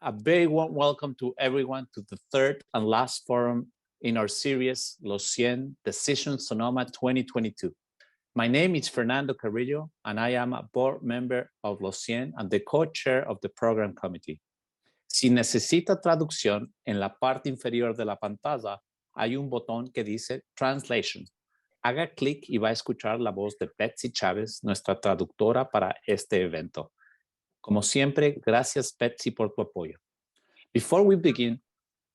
A very warm welcome to everyone to the third and last forum in our series, Los Cien, Decision Sonoma 2022. My name is Fernando Carrillo, and I am a board member of Los Cien and the co-chair of the program committee. Si necesita traducción, en la parte inferior de la pantalla hay un botón que dice Translation. Haga clic y va a escuchar la voz de Betsy Chávez, nuestra traductora para este evento. Como siempre, gracias Betsy por tu apoyo. Before we begin,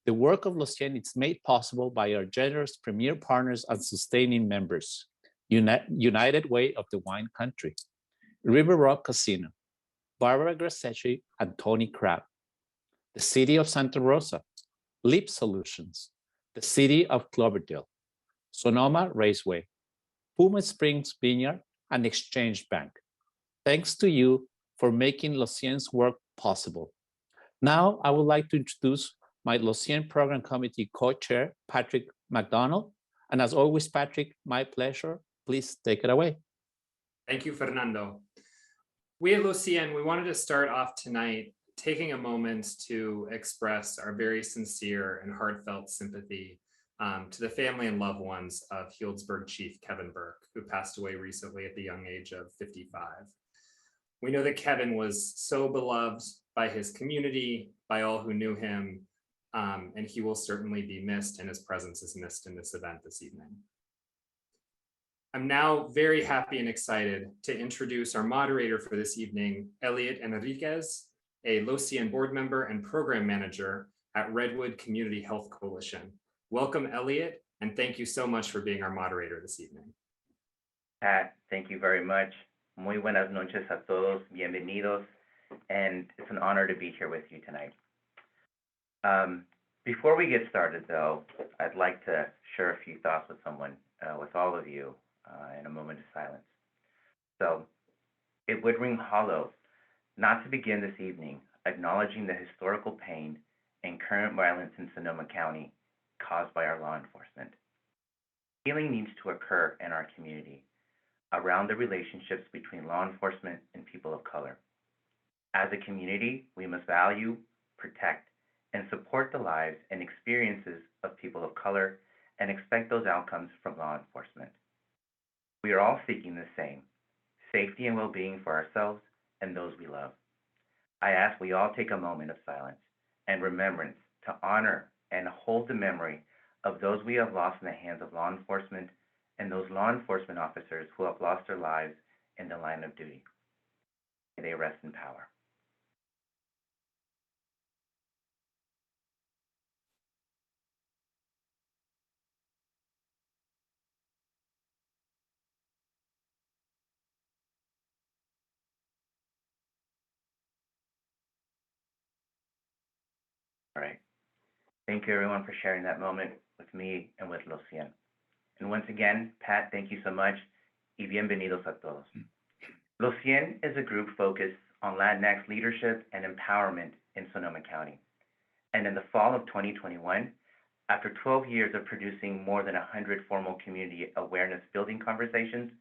the work of Los Cien is made possible by our generous premier partners and sustaining members. United Way of the Wine Country, River Rock Casino, Barbara Grasecci and Tony Crabb, the City of Santa Rosa, Leap Solutions, the City of Cloverdale, Sonoma Raceway, Puma Springs Vineyard, and Exchange Bank. Thanks to you for making Los Cien's work possible. Now, I would like to introduce my Los Cien Program Committee co-chair, Patrick McDonald. And as always, Patrick, my pleasure. Please take it away. Thank you, Fernando. We at Los Cien, we wanted to start off tonight taking a moment to express our very sincere and heartfelt sympathy to the family and loved ones of Healdsburg Chief Kevin Burke, who passed away recently at the young age of 55. We know that Kevin was so beloved by his community, by all who knew him, and he will certainly be missed, and his presence is missed in this event this evening. I'm now very happy and excited to introduce our moderator for this evening, Eliot Enriquez, a Los Cien board member and program manager at Redwood Community Health Coalition. Welcome, Eliot, and thank you so much for being our moderator this evening. Pat, thank you very much. Muy buenas noches a todos, bienvenidos, and it's an honor to be here with you tonight. Before we get started, though, I'd like to share a few thoughts with with all of you, in a moment of silence. So, it would ring hollow not to begin this evening acknowledging the historical pain and current violence in Sonoma County caused by our law enforcement. Healing needs to occur in our community around the relationships between law enforcement and people of color. As a community, we must value, protect, and support the lives and experiences of people of color and expect those outcomes from law enforcement. We are all seeking the same, safety and well-being for ourselves and those we love. I ask we all take a moment of silence and remembrance to honor and hold the memory of those we have lost in the hands of law enforcement and those law enforcement officers who have lost their lives in the line of duty. May they rest in power. All right. Thank you, everyone, for sharing that moment with me and with Los Cien. And once again, Pat, thank you so much. Y bienvenidos a todos. Los Cien is a group focused on Latinx leadership and empowerment in Sonoma County. And in the fall of 2021, after 12 years of producing more than 100 formal community awareness building conversations,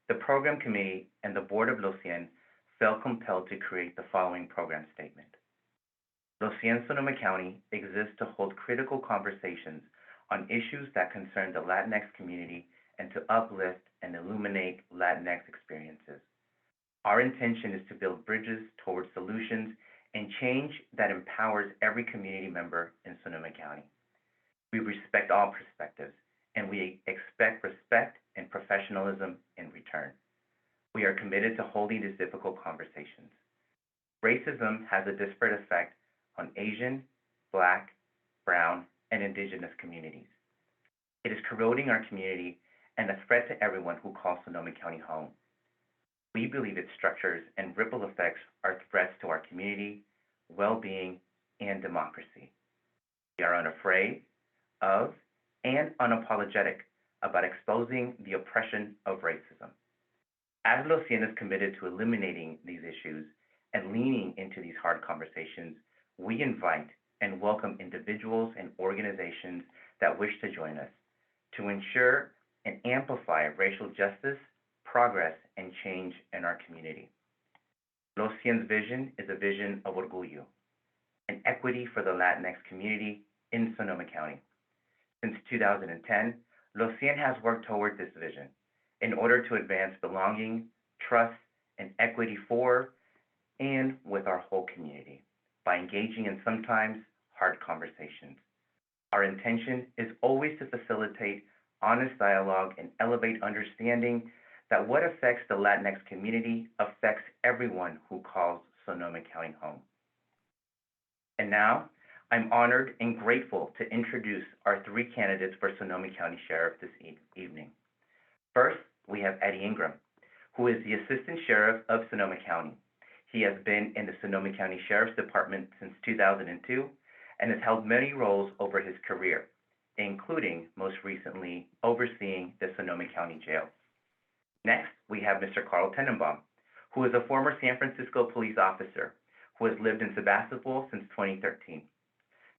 the program committee and the board of Los Cien felt compelled to create the following program statement. Los Cien Sonoma County exists to hold critical conversations on issues that concern the Latinx community and to uplift and illuminate Latinx experiences. Our intention is to build bridges towards solutions and change that empowers every community member in Sonoma County. We respect all perspectives, and we expect respect and professionalism in return. We are committed to holding these difficult conversations. Racism has a disparate effect on Asian, Black, Brown, and Indigenous communities. It is corroding our community and a threat to everyone who calls Sonoma County home. We believe its structures and ripple effects are threats to our community, well-being, and democracy. We are unafraid of and unapologetic about exposing the oppression of racism. As Los Cien is committed to eliminating these issues and leaning into these hard conversations, we invite and welcome individuals and organizations that wish to join us to ensure and amplify racial justice, progress, and change in our community. Los Cien's vision is a vision of orgullo, an equity equity for the Latinx community in Sonoma County. Since 2010, Los Cien has worked toward this vision in order to advance belonging, trust, and equity for and with our whole community by engaging in sometimes hard conversations. Our intention is always to facilitate honest dialogue and elevate understanding that what affects the Latinx community affects everyone who calls Sonoma County home. And now, I'm honored and grateful to introduce our three candidates for Sonoma County Sheriff this evening. First, we have Eddie Engram, who is the Assistant Sheriff of Sonoma County. He has been in the Sonoma County Sheriff's Department since 2002 and has held many roles over his career, including most recently overseeing the Sonoma County Jail. Next, we have Mr. Carl Tennenbaum, who is a former San Francisco police officer who has lived in Sebastopol since 2013.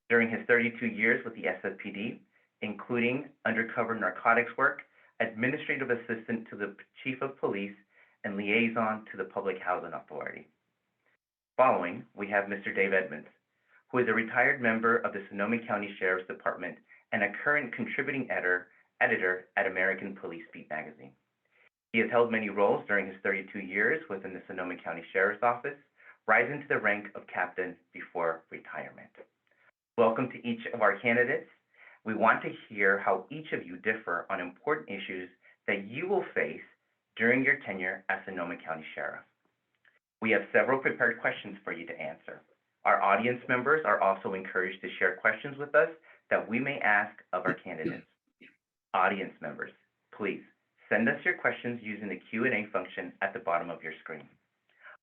During his 32 years with the SFPD, including undercover narcotics work, administrative assistant to the chief of police, and liaison to the Public Housing Authority. Following, we have Mr. Dave Edmonds, who is a retired member of the Sonoma County Sheriff's Department and a current contributing editor at American Police Beat magazine. He has held many roles during his 32 years within the Sonoma County Sheriff's Office, rising to the rank of captain before retirement. Welcome to each of our candidates. We want to hear how each of you differ on important issues that you will face during your tenure as Sonoma County Sheriff. We have several prepared questions for you to answer. Our audience members are also encouraged to share questions with us that we may ask of our candidates. Audience members, please send us your questions using the Q&A function at the bottom of your screen.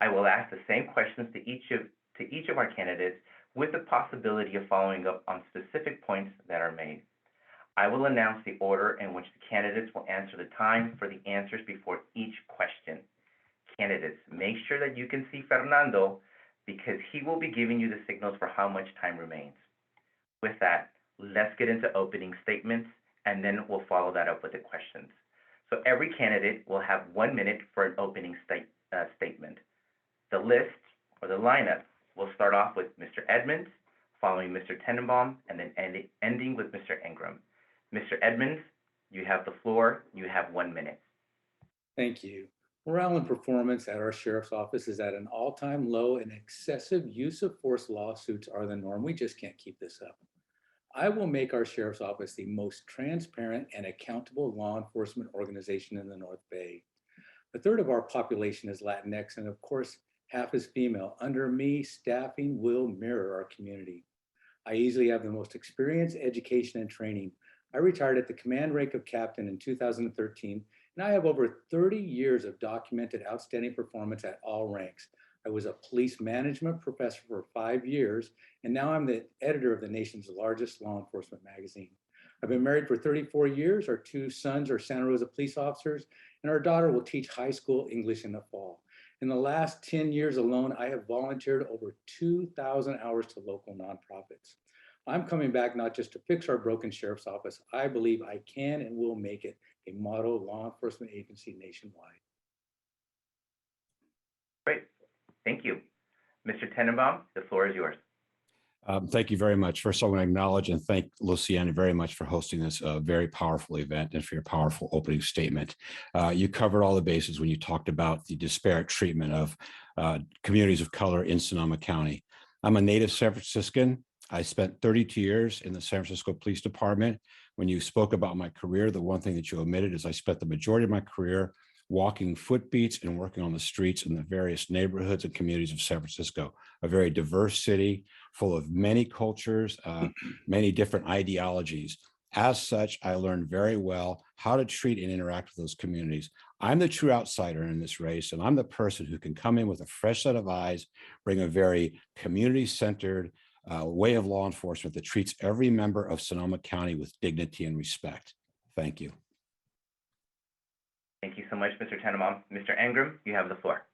I will ask the same questions to each of our candidates with the possibility of following up on specific points that are made. I will announce the order in which the candidates will answer the time for the answers before each question. Candidates, make sure that you can see Fernando because he will be giving you the signals for how much time remains. With that, let's get into opening statements and then we'll follow that up with the questions. So every candidate will have 1 minute for an opening statement. The list or the lineup will start off with Mr. Edmonds, following Mr. Tennenbaum, and then ending with Mr. Engram. Mr. Edmonds, you have the floor. You have 1 minute. Thank you. Morale and performance at our sheriff's office is at an all-time low, and excessive use of force lawsuits are the norm. We just can't keep this up. I will make our sheriff's office the most transparent and accountable law enforcement organization in the North Bay. A third of our population is Latinx, and of course, half is female. Under me, staffing will mirror our community. I easily have the most experience, education, and training. I retired at the command rank of captain in 2013, and I have over 30 years of documented outstanding performance at all ranks. I was a police management professor for 5 years, and now I'm the editor of the nation's largest law enforcement magazine. I've been married for 34 years. Our 2 sons are Santa Rosa police officers, and our daughter will teach high school English in the fall. In the last 10 years alone, I have volunteered over 2,000 hours to local nonprofits. I'm coming back not just to fix our broken sheriff's office. I believe I can and will make it a model law enforcement agency nationwide. Great, thank you. Mr. Tennenbaum, the floor is yours. Thank you very much. First, I want to acknowledge and thank Los Cien very much for hosting this very powerful event and for your powerful opening statement. You covered all the bases when you talked about the disparate treatment of communities of color in Sonoma County. I'm a native San Franciscan. I spent 32 years in the San Francisco Police Department. When you spoke about my career, the one thing that you omitted is I spent the majority of my career walking footbeats and working on the streets in the various neighborhoods and communities of San Francisco, a very diverse city full of many cultures, many different ideologies. As such, I learned very well how to treat and interact with those communities. I'm the true outsider in this race, and I'm the person who can come in with a fresh set of eyes, bring a very community-centered way of law enforcement that treats every member of Sonoma County with dignity and respect. Thank you. Thank you so much, Mr. Tennenbaum. Mr. Engram, you have the floor.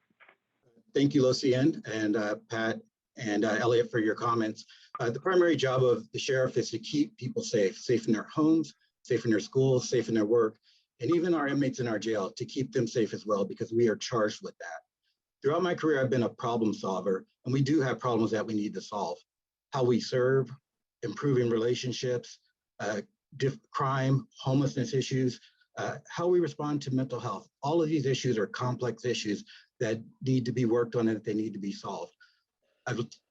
Thank you, Los Cien and Pat and Eliot for your comments. The primary job of the sheriff is to keep people safe in their homes, safe in their schools, safe in their work, and even our inmates in our jail, to keep them safe as well, because we are charged with that. Throughout my career, I've been a problem solver, and we do have problems that we need to solve. how we serve, improving relationships, crime, homelessness issues, how we respond to mental health. All of these issues are complex issues that need to be worked on and that they need to be solved.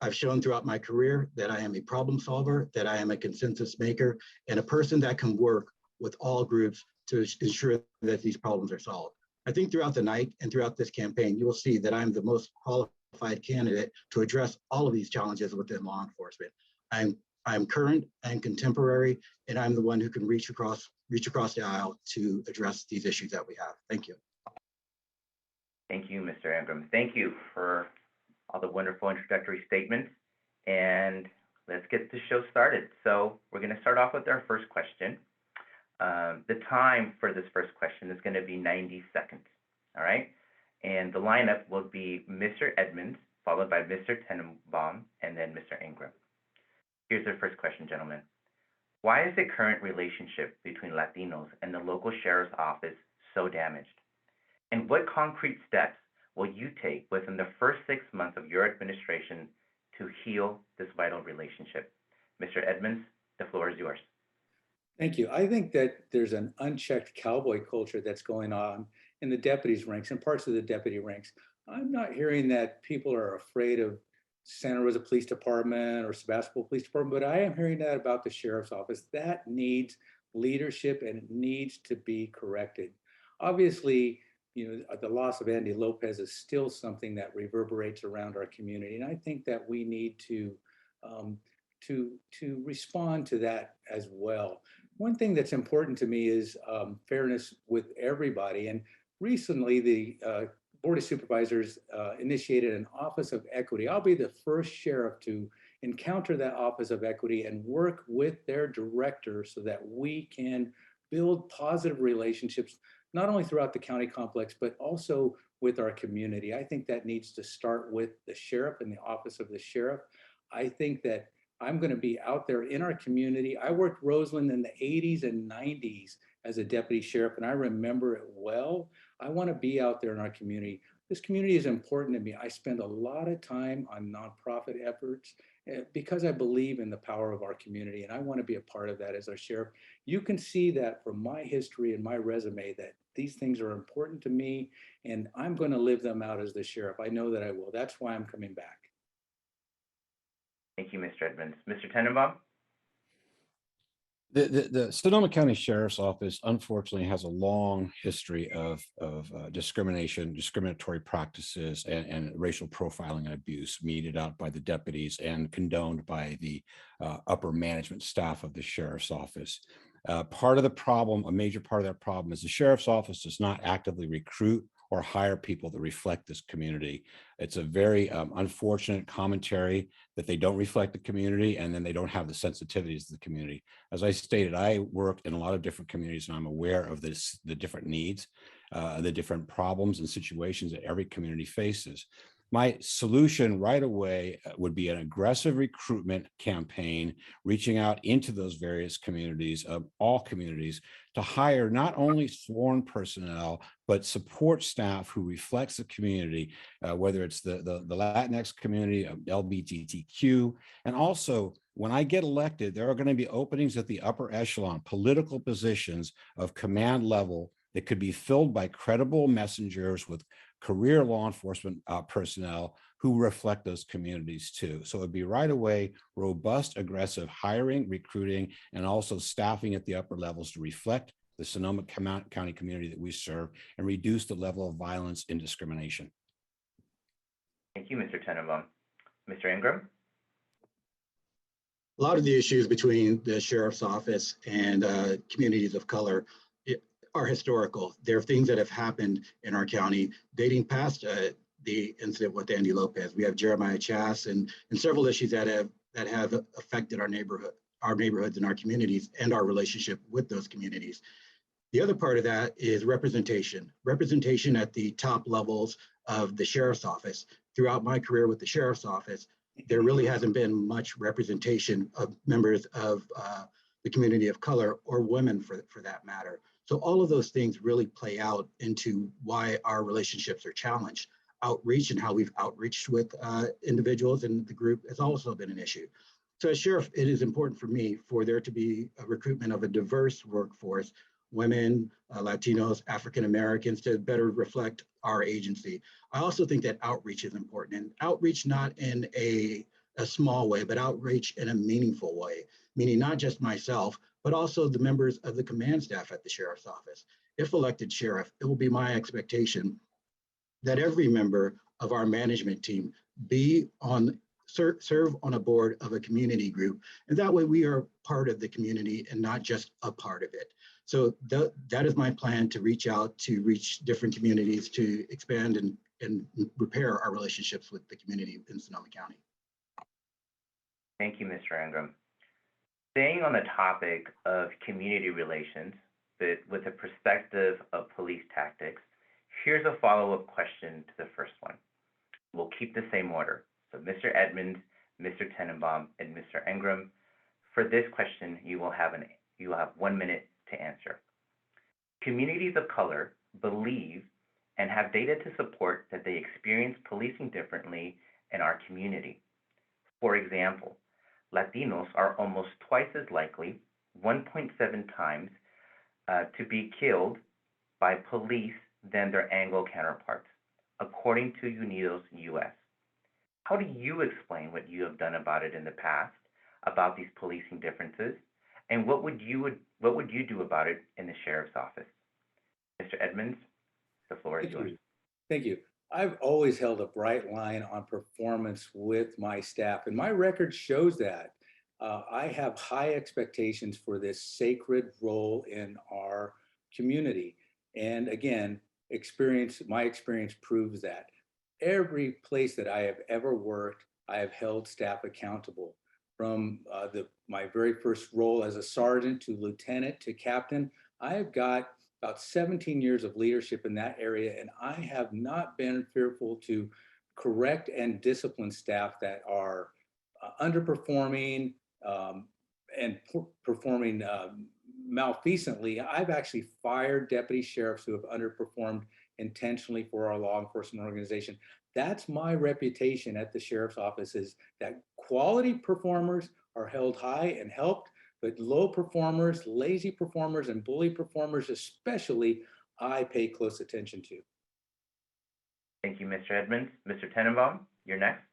I've shown throughout my career that I am a problem solver, that I am a consensus maker, and a person that can work with all groups to ensure that these problems are solved. I think throughout the night and throughout this campaign, you will see that I'm the most qualified candidate to address all of these challenges within law enforcement. I'm current and contemporary, and I'm the one who can reach across the aisle to address these issues that we have. Thank you. Thank you, Mr. Engram. Thank you for all the wonderful introductory statements. And let's get the show started. So we're going to start off with our first question. The time for this first question is going to be 90 seconds. All right. And the lineup will be Mr. Edmonds, followed by Mr. Tennenbaum, and then Mr. Engram. Here's the first question, gentlemen. Why is the current relationship between Latinos and the local sheriff's office so damaged? And what concrete steps will you take within the first 6 months of your administration to heal this vital relationship? Mr. Edmonds, the floor is yours. Thank you. I think that there's an unchecked cowboy culture that's going on in the deputies' ranks and parts of the deputy ranks. I'm not hearing that people are afraid of Santa Rosa Police Department or Sebastopol Police Department, but I am hearing that about the sheriff's office. That needs leadership and it needs to be corrected. Obviously, the loss of Andy Lopez is still something that reverberates around our community, and I think that we need to respond to that as well. One thing that's important to me is fairness with everybody, and recently the Board of Supervisors initiated an Office of Equity. I'll be the first sheriff to encounter that Office of Equity and work with their director so that we can build positive relationships, not only throughout the county complex, but also with our community. I think that needs to start with the sheriff and the Office of the Sheriff. I think that I'm going to be out there in our community. I worked Roseland in the 80s and 90s as a deputy sheriff, and I remember it well. I want to be out there in our community. This community is important to me. I spend a lot of time on nonprofit efforts because I believe in the power of our community, and I want to be a part of that as our sheriff. You can see that from my history and my resume that these things are important to me, and I'm going to live them out as the sheriff. I know that I will. That's why I'm coming back. Thank you, Mr. Edmonds. Mr. Tennenbaum? The Sonoma County Sheriff's Office, unfortunately, has a long history of discrimination, discriminatory practices, and racial profiling and abuse meted out by the deputies and condoned by the upper management staff of the Sheriff's Office. Part of the problem, a major part of that problem, is the Sheriff's Office does not actively recruit or hire people that reflect this community. It's a very unfortunate commentary that they don't reflect the community and then they don't have the sensitivities of the community. As I stated, I worked in a lot of different communities and I'm aware of this, the different needs, the different problems and situations that every community faces. My solution right away would be an aggressive recruitment campaign, reaching out into those various communities, all communities, to hire not only sworn personnel, but support staff who reflects the community, whether it's the Latinx community, LGBTQ, and also when I get elected, there are going to be openings at the upper echelon, political positions of command level that could be filled by credible messengers with career law enforcement personnel who reflect those communities too. So it'd be right away, robust, aggressive hiring, recruiting, and also staffing at the upper levels to reflect the Sonoma County community that we serve and reduce the level of violence and discrimination. Thank you, Mr. Tennenbaum. Mr. Engram? A lot of the issues between the sheriff's office and communities of color are historical. There are things that have happened in our county dating past the incident with Andy Lopez. We have Jeremiah Chass and several issues that have affected our neighborhoods and our communities and our relationship with those communities. The other part of that is representation at the top levels of the sheriff's office. Throughout my career with the sheriff's office, there really hasn't been much representation of members of the community of color or women for that matter. So all of those things really play out into why our relationships are challenged. Outreach and how we've outreached with individuals in the group has also been an issue. So as sheriff, it is important for me for there to be a recruitment of a diverse workforce, women, Latinos, African Americans, to better reflect our agency. I also think that outreach is important, and outreach not in a small way, but outreach in a meaningful way, meaning not just myself, but also the members of the command staff at the sheriff's office. If elected sheriff, it will be my expectation that every member of our management team serve on a board of a community group. And that way we are part of the community and not just a part of it. So that is my plan, to reach out to reach different communities, to expand and repair our relationships with the community in Sonoma County. Thank you, Mr. Engram. Staying on the topic of community relations, but with a perspective of police tactics, here's a follow-up question to the first one. We'll keep the same order. So Mr. Edmonds, Mr. Tennenbaum, and Mr. Engram, for this question, you will have 1 minute to answer. Communities of color believe and have data to support that they experience policing differently in our community. For example, Latinos are almost twice as likely, 1.7 times, to be killed by police than their Anglo counterparts, according to UNIDO's US. How do you explain what you have done about it in the past, about these policing differences, and what would you do about it in the sheriff's office? Mr. Edmonds, the floor is yours. Thank you. I've always held a bright line on performance with my staff, and my record shows that. I have high expectations for this sacred role in our community. And again, my experience proves that. Every place that I have ever worked, I have held staff accountable. From my very first role as a sergeant to lieutenant to captain, I have got about 17 years of leadership in that area, and I have not been fearful to correct and discipline staff that are underperforming and performing malfeasantly. I've actually fired deputy sheriffs who have underperformed intentionally for our law enforcement organization. That's my reputation at the sheriff's office, is that quality performers are held high and helped, but low performers, lazy performers, and bully performers especially, I pay close attention to. Thank you, Mr. Edmonds. Mr. Tennenbaum, you're next.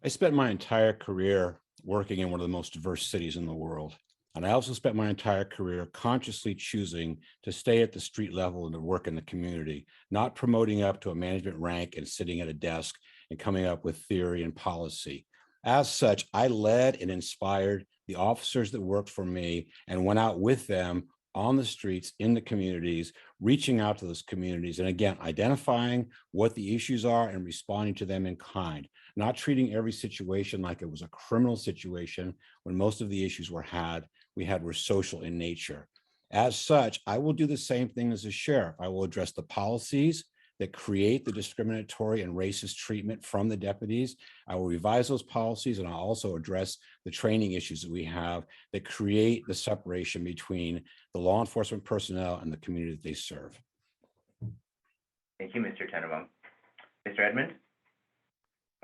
I spent my entire career working in one of the most diverse cities in the world. And I also spent my entire career consciously choosing to stay at the street level and to work in the community, not promoting up to a management rank and sitting at a desk and coming up with theory and policy. As such, I led and inspired the officers that worked for me and went out with them on the streets, in the communities, reaching out to those communities. And again, identifying what the issues are and responding to them in kind, not treating every situation like it was a criminal situation when most of the issues we had were social in nature. As such, I will do the same thing as a sheriff. I will address the policies that create the discriminatory and racist treatment from the deputies. I will revise those policies, and I'll also address the training issues that we have that create the separation between the law enforcement personnel and the community that they serve. Thank you, Mr. Tennenbaum. Mr. Edmonds?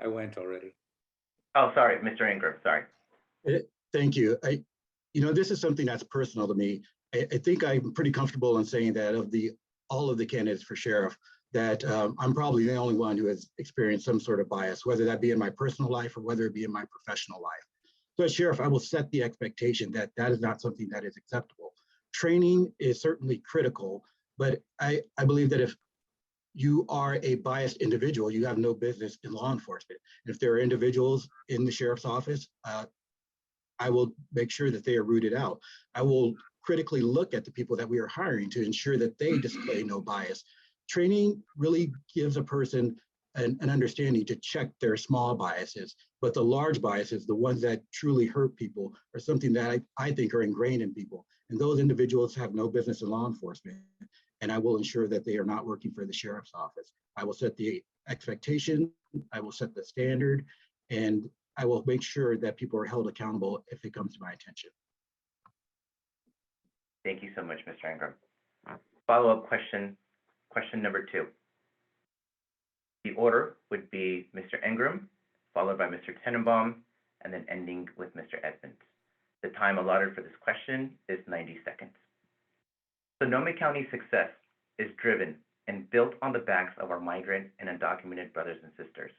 I went already. Oh, sorry, Mr. Engram, sorry. Thank you. This is something that's personal to me. I think I'm pretty comfortable in saying that of all of the candidates for sheriff, that I'm probably the only one who has experienced some sort of bias, whether that be in my personal life or whether it be in my professional life. So as sheriff, I will set the expectation that that is not something that is acceptable. Training is certainly critical, but I believe that if you are a biased individual, you have no business in law enforcement. And if there are individuals in the sheriff's office, I will make sure that they are rooted out. I will critically look at the people that we are hiring to ensure that they display no bias. Training really gives a person an understanding to check their small biases, but the large biases, the ones that truly hurt people, are something that I think are ingrained in people. And those individuals have no business in law enforcement. And I will ensure that they are not working for the sheriff's office. I will set the expectation, I will set the standard, and I will make sure that people are held accountable if it comes to my attention. Thank you so much, Mr. Engram. Follow-up question number 2. The order would be Mr. Engram, followed by Mr. Tennenbaum, and then ending with Mr. Edmonds. The time allotted for this question is 90 seconds. Sonoma County's success is driven and built on the backs of our migrant and undocumented brothers and sisters.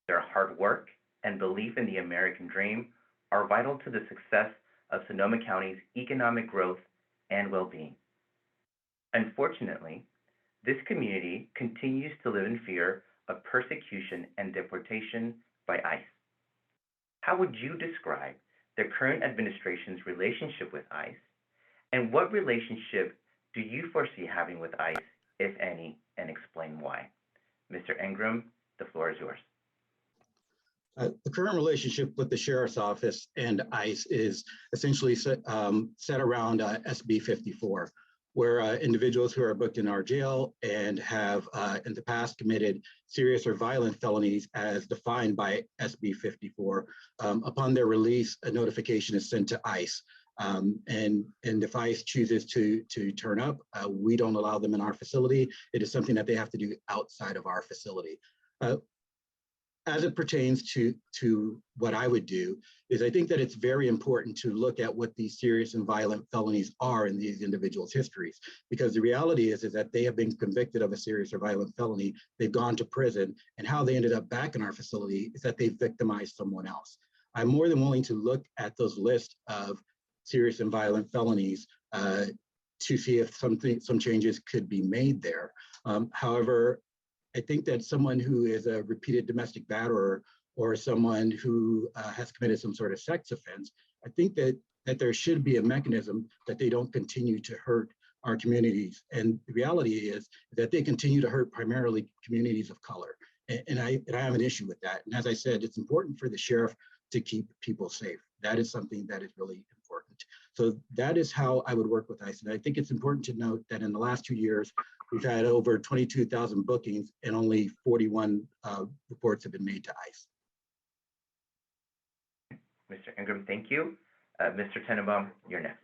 Their hard work and belief in the American dream are vital to the success of Sonoma County's economic growth and well-being. Unfortunately, this community continues to live in fear of persecution and deportation by ICE. How would you describe the current administration's relationship with ICE, and what relationship do you foresee having with ICE, if any, and explain why? Mr. Engram, the floor is yours. The current relationship with the Sheriff's Office and ICE is essentially set around SB 54, where individuals who are booked in our jail and have in the past committed serious or violent felonies as defined by SB 54, upon their release, a notification is sent to ICE. And if ICE chooses to turn up, we don't allow them in our facility. It is something that they have to do outside of our facility. As it pertains to what I would do, is I think that it's very important to look at what these serious and violent felonies are in these individuals' histories, because the reality is that they have been convicted of a serious or violent felony, they've gone to prison, and how they ended up back in our facility is that they victimized someone else. I'm more than willing to look at those lists of serious and violent felonies to see if some changes could be made there. However, I think that someone who is a repeated domestic batterer or someone who has committed some sort of sex offense, I think that there should be a mechanism that they don't continue to hurt our communities. And the reality is that they continue to hurt primarily communities of color. And I have an issue with that. And as I said, it's important for the sheriff to keep people safe. That is something that is really important. So that is how I would work with ICE. And I think it's important to note that in the last 2 years, we've had over 22,000 bookings and only 41 reports have been made to ICE. Mr. Engram, thank you. Mr. Tennenbaum, you're next.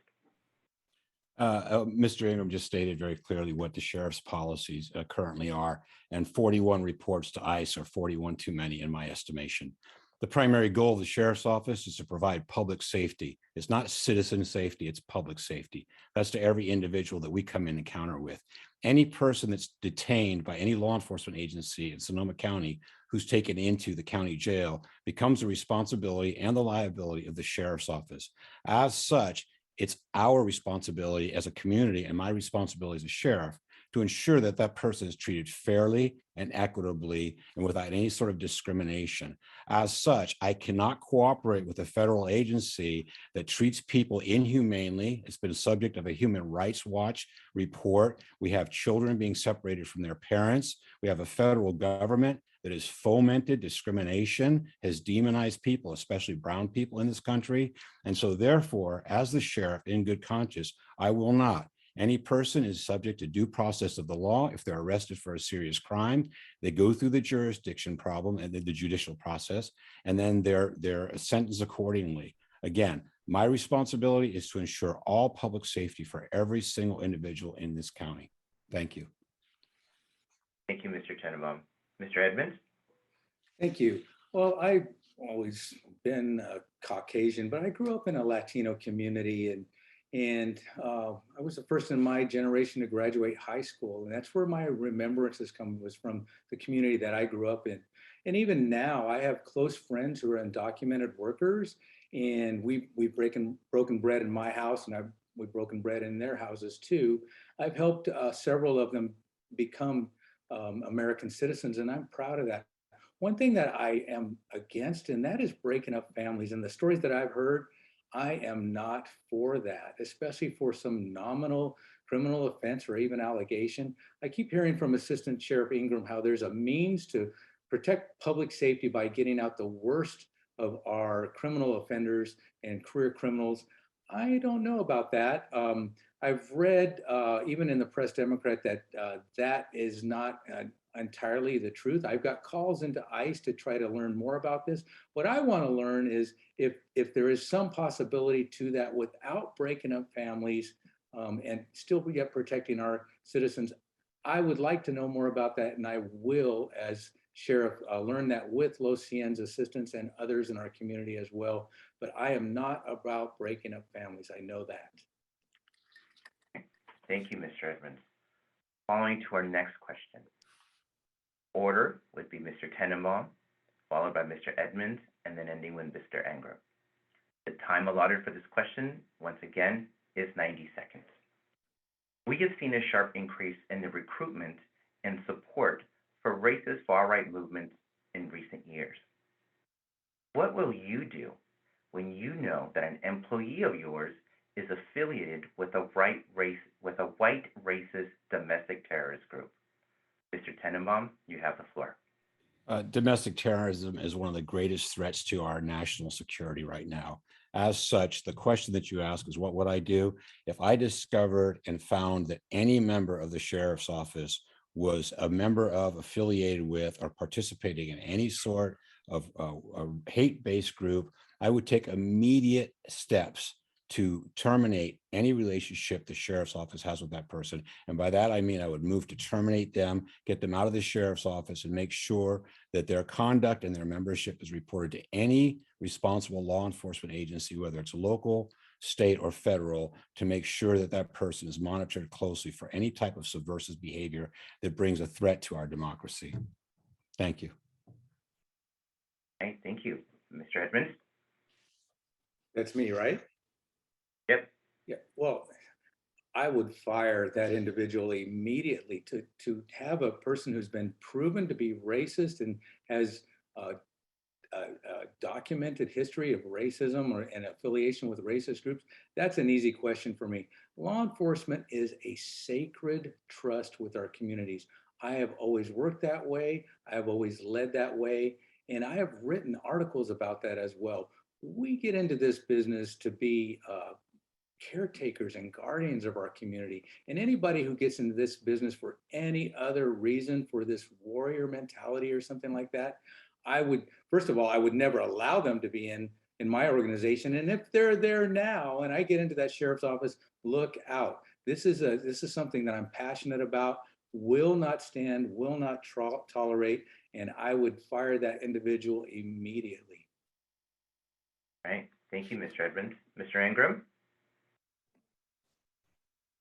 Mr. Engram just stated very clearly what the sheriff's policies currently are, and 41 reports to ICE are 41 too many in my estimation. The primary goal of the sheriff's office is to provide public safety. It's not citizen safety, it's public safety. That's to every individual that we come in encounter with. Any person that's detained by any law enforcement agency in Sonoma County who's taken into the county jail becomes the responsibility and the liability of the sheriff's office. As such, it's our responsibility as a community and my responsibility as a sheriff to ensure that that person is treated fairly and equitably and without any sort of discrimination. As such, I cannot cooperate with a federal agency that treats people inhumanely. It's been subject of a Human Rights Watch report. We have children being separated from their parents. We have a federal government that has fomented discrimination, has demonized people, especially brown people in this country. And so therefore, as the sheriff in good conscience, I will not. Any person is subject to due process of the law. If they're arrested for a serious crime, they go through the jurisdiction problem and the judicial process, and then they're sentenced accordingly. Again, my responsibility is to ensure all public safety for every single individual in this county. Thank you. Thank you, Mr. Tennenbaum. Mr. Edmonds? Thank you. Well, I've always been a Caucasian, but I grew up in a Latino community, and I was the first in my generation to graduate high school. And that's where my remembrances was from the community that I grew up in. And even now, I have close friends who are undocumented workers, and we've broken bread in my house, and we've broken bread in their houses too. I've helped several of them become American citizens, and I'm proud of that. One thing that I am against, and that is breaking up families. And the stories that I've heard, I am not for that, especially for some nominal criminal offense or even allegation. I keep hearing from Assistant Sheriff Engram how there's a means to protect public safety by getting out the worst of our criminal offenders and career criminals. I don't know about that. I've read, even in the Press Democrat, that that is not entirely the truth. I've got calls into ICE to try to learn more about this. What I want to learn is if there is some possibility to that without breaking up families and still yet protecting our citizens. I would like to know more about that, and I will, as Sheriff learned that with Los Cien's assistance and others in our community as well. But I am not about breaking up families. I know that. Thank you, Mr. Edmonds. Following to our next question. Order would be Mr. Tennenbaum, followed by Mr. Edmonds, and then ending with Mr. Engram. The time allotted for this question, once again, is 90 seconds. We have seen a sharp increase in the recruitment and support for racist far-right movements in recent years. What will you do when you know that an employee of yours is affiliated with a white racist domestic terrorist group? Mr. Tennenbaum, you have the floor. Domestic terrorism is one of the greatest threats to our national security right now. As such, the question that you ask is, what would I do if I discovered and found that any member of the sheriff's office was a member of, affiliated with, or participating in any sort of a hate-based group? I would take immediate steps to terminate any relationship the sheriff's office has with that person. And by that, I mean, I would move to terminate them, get them out of the sheriff's office, and make sure that their conduct and their membership is reported to any responsible law enforcement agency, whether it's local, state, or federal, to make sure that that person is monitored closely for any type of subversive behavior that brings a threat to our democracy. Thank you. Okay, thank you. Mr. Edmonds? That's me, right? Yep. Yeah, well, I would fire that individual immediately. To have a person who's been proven to be racist and has a documented history of racism or an affiliation with racist groups, that's an easy question for me. Law enforcement is a sacred trust with our communities. I have always worked that way. I have always led that way. And I have written articles about that as well. We get into this business to be caretakers and guardians of our community. And anybody who gets into this business for any other reason, for this warrior mentality or something like that, I would, first of all, I would never allow them to be in my organization. And if they're there now and I get into that sheriff's office, look out. This is something that I'm passionate about, will not stand, will not tolerate, and I would fire that individual immediately. All right, thank you, Mr. Edmonds. Mr. Engram?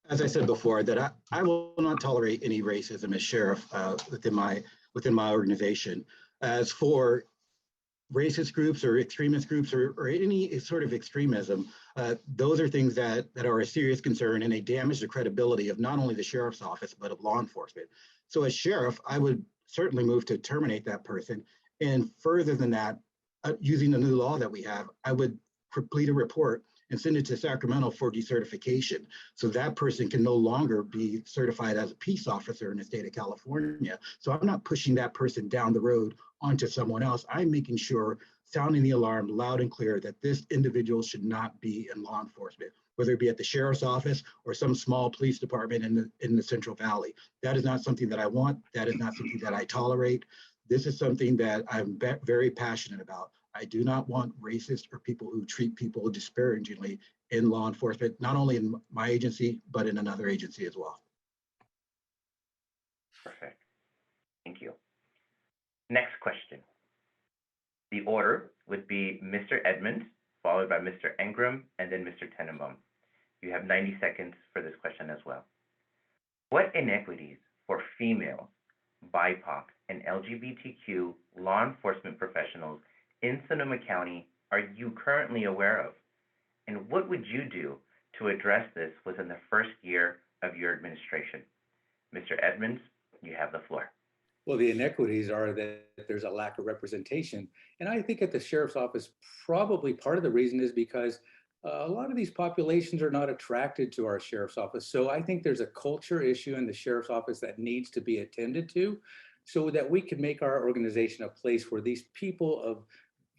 As I said before, that I will not tolerate any racism as sheriff within my organization. As for racist groups or extremist groups or any sort of extremism, those are things that are a serious concern, and they damage the credibility of not only the sheriff's office, but of law enforcement. So as sheriff, I would certainly move to terminate that person. And further than that, using the new law that we have, I would complete a report and send it to Sacramento for decertification. So that person can no longer be certified as a peace officer in the state of California. So I'm not pushing that person down the road onto someone else. I'm making sure, sounding the alarm loud and clear, that this individual should not be in law enforcement, whether it be at the sheriff's office or some small police department in the Central Valley. That is not something that I want. That is not something that I tolerate. This is something that I'm very passionate about. I do not want racist or people who treat people disparagingly in law enforcement, not only in my agency, but in another agency as well. Perfect. Thank you. Next question. The order would be Mr. Edmonds, followed by Mr. Engram, and then Mr. Tennenbaum. You have 90 seconds for this question as well. What inequities for females, BIPOC, and LGBTQ law enforcement professionals in Sonoma County are you currently aware of? And what would you do to address this within the first year of your administration? Mr. Edmonds, you have the floor. Well, the inequities are that there's a lack of representation. And I think at the sheriff's office, probably part of the reason is because a lot of these populations are not attracted to our sheriff's office. So I think there's a culture issue in the sheriff's office that needs to be attended to, so that we can make our organization a place where these people of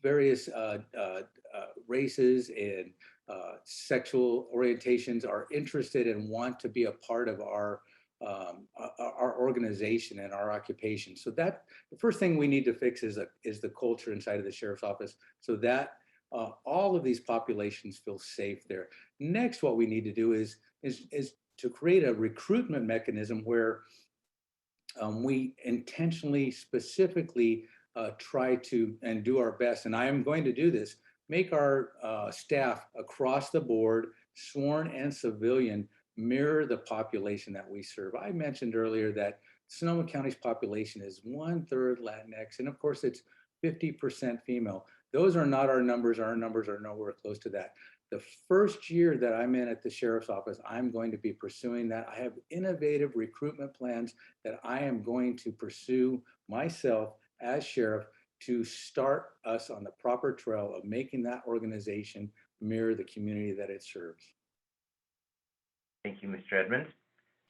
various races and sexual orientations are interested and want to be a part of our organization and our occupation. So that the first thing we need to fix is the culture inside of the sheriff's office, so that all of these populations feel safe there. Next, what we need to do is to create a recruitment mechanism where we intentionally, specifically try to and do our best, and I am going to do this, make our staff across the board, sworn and civilian, mirror the population that we serve. I mentioned earlier that Sonoma County's population is 1/3 Latinx, and of course it's 50% female. Those are not our numbers. Our numbers are nowhere close to that. The first year that I'm in at the sheriff's office, I'm going to be pursuing that. I have innovative recruitment plans that I am going to pursue myself as sheriff to start us on the proper trail of making that organization mirror the community that it serves. Thank you, Mr. Edmonds.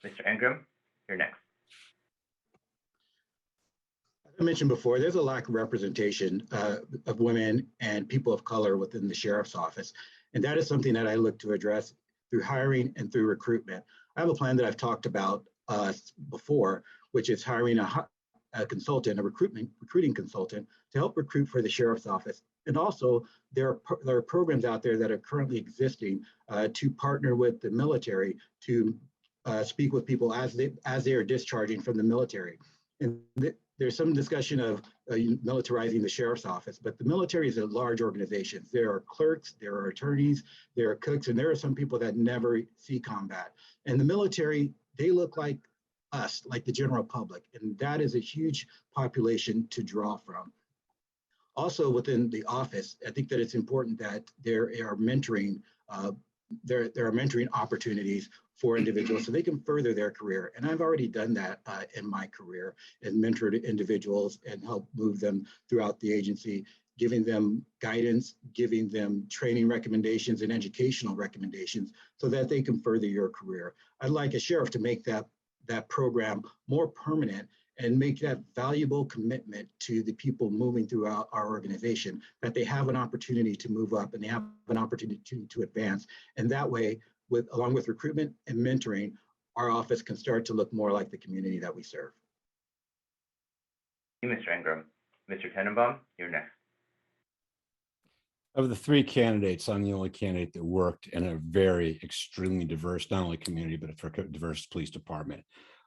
Mr. Engram, you're next. As I mentioned before, there's a lack of representation of women and people of color within the sheriff's office. And that is something that I look to address through hiring and through recruitment. I have a plan that I've talked about before, which is hiring a consultant, a recruiting consultant to help recruit for the sheriff's office. And also there are programs out there that are currently existing to partner with the military to speak with people as they are discharging from the military. And there's some discussion of militarizing the sheriff's office, but the military is a large organization. There are clerks, there are attorneys, there are cooks, and there are some people that never see combat. And the military, they look like us, like the general public, and that is a huge population to draw from. Also within the office, I think that it's important that there are mentoring opportunities for individuals so they can further their career. And I've already done that in my career and mentored individuals and helped move them throughout the agency, giving them guidance, giving them training recommendations and educational recommendations so that they can further your career. I'd like a sheriff to make that program more permanent and make that valuable commitment to the people moving throughout our organization, that they have an opportunity to move up and they have an opportunity to advance. And that way, along with recruitment and mentoring, our office can start to look more like the community that we serve. Thank you, Mr. Engram. Mr. Tennenbaum, you're next. Of the three candidates, I'm the only candidate that worked in a very extremely diverse, not only community, but a diverse police department.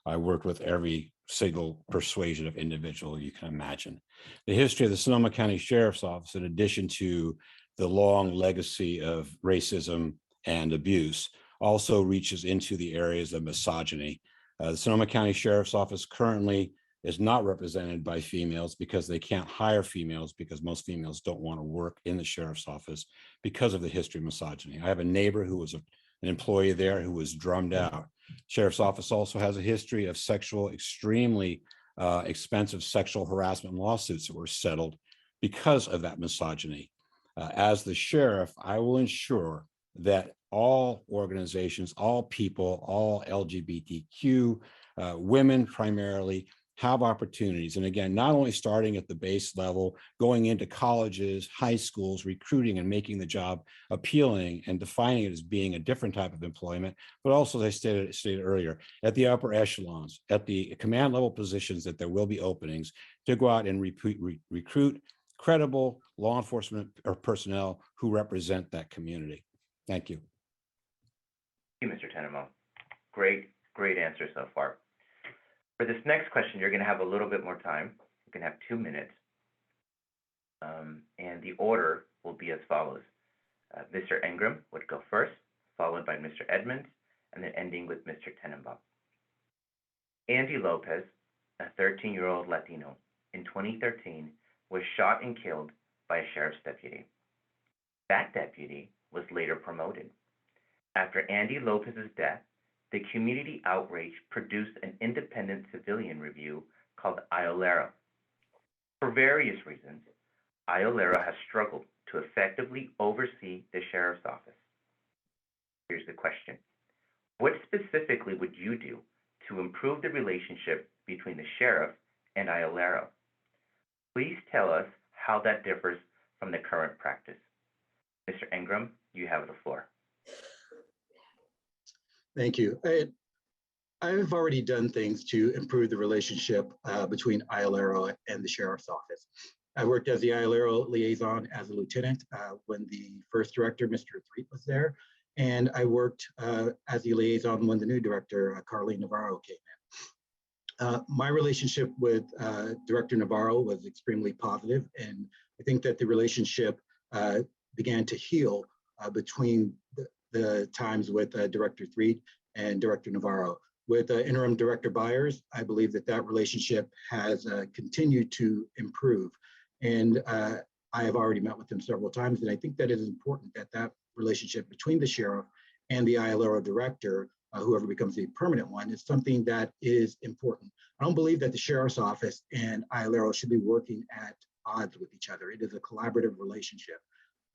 I worked with every single persuasion of individual you can imagine. The history of the Sonoma County Sheriff's Office, in addition to the long legacy of racism and abuse, also reaches into the areas of misogyny. The Sonoma County Sheriff's Office currently is not represented by females because they can't hire females because most females don't want to work in the sheriff's office because of the history of misogyny. I have a neighbor who was an employee there who was drummed out. Sheriff's office also has a history of extremely expensive sexual harassment lawsuits that were settled because of that misogyny. As the sheriff, I will ensure that all organizations, all people, all LGBTQ, women primarily, have opportunities. And again, not only starting at the base level, going into colleges, high schools, recruiting and making the job appealing and defining it as being a different type of employment, but also, as I stated earlier, at the upper echelons, at the command level positions, that there will be openings to go out and recruit credible law enforcement or personnel who represent that community. Thank you. Thank you, Mr. Tennenbaum. Great answer so far. For this next question, you're going to have a little bit more time. You can have 2 minutes. And the order will be as follows. Mr. Engram would go first, followed by Mr. Edmonds, and then ending with Mr. Tennenbaum. Andy Lopez, a 13-year-old Latino, in 2013 was shot and killed by a sheriff's deputy. That deputy was later promoted. After Andy Lopez's death, the community outrage produced an independent civilian review called IOLERA. For various reasons, IOLERA has struggled to effectively oversee the sheriff's office. Here's the question. What specifically would you do to improve the relationship between the sheriff and IOLERA? Please tell us how that differs from the current practice. Mr. Engram, you have the floor. Thank you. I've already done things to improve the relationship between IOLERA and the sheriff's office. I worked as the IOLERA liaison as a lieutenant when the first director, Mr. Threet, was there. And I worked as the liaison when the new director, Carlene Navarro, came My relationship with Director Navarro was extremely positive, and I think that the relationship began to heal between the times with Director Threed and Director Navarro. With Interim Director Byers, I believe that that relationship has continued to improve. And I have already met with him several times, and I think that it is important that that relationship between the sheriff and the ILRO director, whoever becomes the permanent one, is something that is important. I don't believe that the sheriff's office and ILRO should be working at odds with each other. It is a collaborative relationship.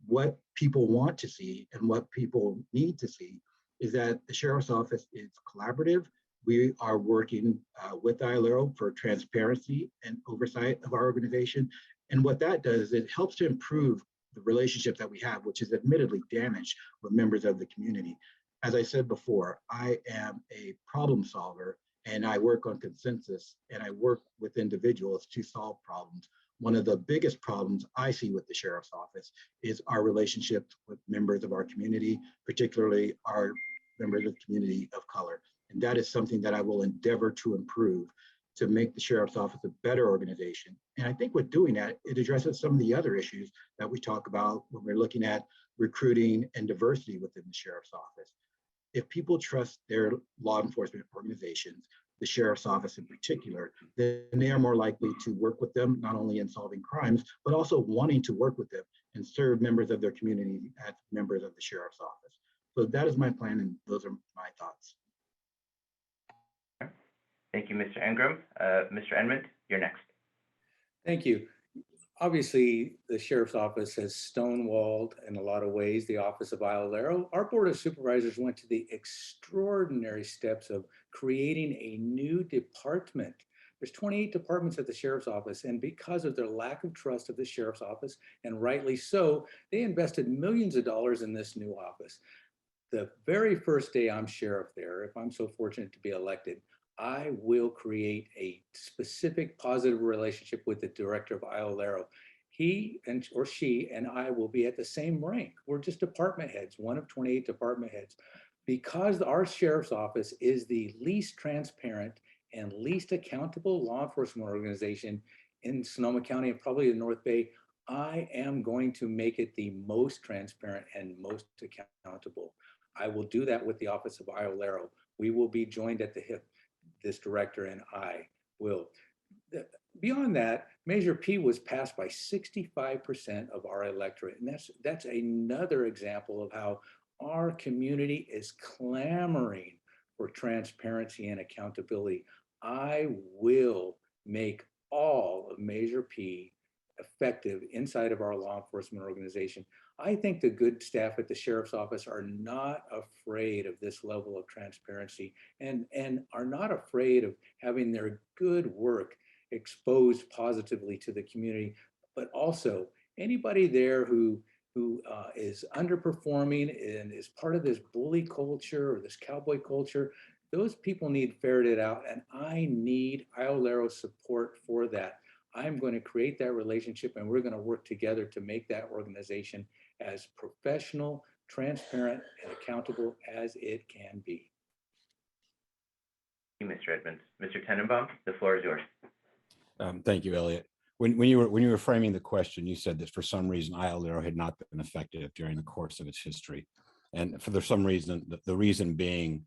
What people want to see and what people need to see is that the sheriff's office is collaborative. We are working with ILRO for transparency and oversight of our organization. And what that does, it helps to improve the relationship that we have, which is admittedly damaged with members of the community. As I said before, I am a problem solver, and I work on consensus, and I work with individuals to solve problems. One of the biggest problems I see with the sheriff's office is our relationships with members of our community, particularly our members of the community of color. And that is something that I will endeavor to improve to make the sheriff's office a better organization. And I think with doing that, it addresses some of the other issues that we talk about when we're looking at recruiting and diversity within the sheriff's office. If people trust their law enforcement organizations, the sheriff's office in particular, then they are more likely to work with them, not only in solving crimes, but also wanting to work with them and serve members of their community as members of the sheriff's office. So that is my plan, and those are my thoughts. Thank you, Mr. Engram. Mr. Edmonds, you're next. Thank you. Obviously, the sheriff's office has stonewalled in a lot of ways the office of ILRO. Our board of supervisors went to the extraordinary steps of creating a new department. There's 28 departments at the sheriff's office, and because of their lack of trust of the sheriff's office, and rightly so, they invested millions of dollars in this new office. The very first day I'm sheriff there, if I'm so fortunate to be elected, I will create a specific positive relationship with the director of ILRO. He or she and I will be at the same rank. We're just department heads, one of 28 department heads. Because our sheriff's office is the least transparent and least accountable law enforcement organization in Sonoma County and probably the North Bay, I am going to make it the most transparent and most accountable. I will do that with the office of ILRO. We will be joined at the hip. This director and I will. Beyond that, Measure P was passed by 65% of our electorate. And that's another example of how our community is clamoring for transparency and accountability. I will make all of Measure P effective inside of our law enforcement organization. I think the good staff at the sheriff's office are not afraid of this level of transparency and are not afraid of having their good work exposed positively to the community, but also anybody there who is underperforming and is part of this bully culture or this cowboy culture, those people need ferreted out, and I need ILRO support for that. I'm going to create that relationship, and we're going to work together to make that organization as professional, transparent, and accountable as it can be. Thank you, Mr. Edmonds. Mr. Tennenbaum, the floor is yours. Thank you, Eliot. When you were framing the question, you said that for some reason ILRO had not been effective during the course of its history. And for some reason, the reason being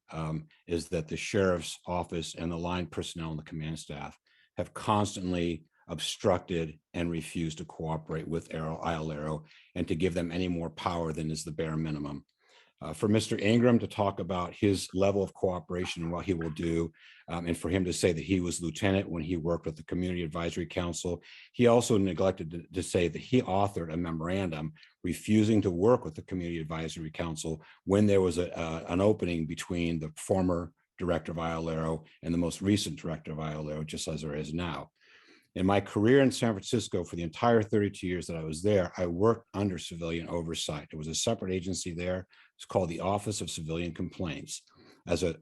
is that the sheriff's office and the line personnel and the command staff have constantly obstructed and refused to cooperate with ILRO and to give them any more power than is the bare minimum. For Mr. Engram to talk about his level of cooperation and what he will do, and for him to say that he was lieutenant when he worked with the Community Advisory Council, he also neglected to say that he authored a memorandum refusing to work with the Community Advisory Council when there was an opening between the former director of ILRO and the most recent director of ILRO, just as there is now. In my career in San Francisco, for the entire 32 years that I was there, I worked under civilian oversight. It was a separate agency there. It's called the Office of Civilian Complaints. As a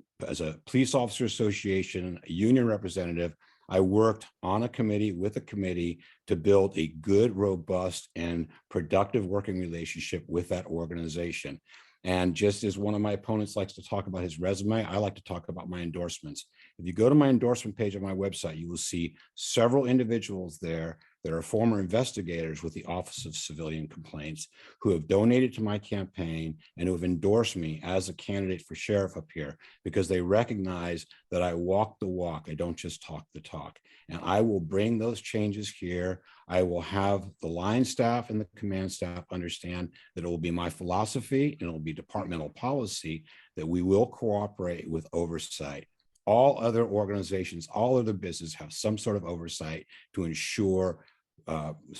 police officer association, a union representative, I worked on a committee with a committee to build a good, robust, and productive working relationship with that organization. And just as one of my opponents likes to talk about his resume, I like to talk about my endorsements. If you go to my endorsement page on my website, you will see several individuals there that are former investigators with the Office of Civilian Complaints who have donated to my campaign and who have endorsed me as a candidate for sheriff up here because they recognize that I walk the walk. I don't just talk the talk. And I will bring those changes here. I will have the line staff and the command staff understand that it will be my philosophy and it will be departmental policy that we will cooperate with oversight. All other organizations, all other businesses have some sort of oversight to ensure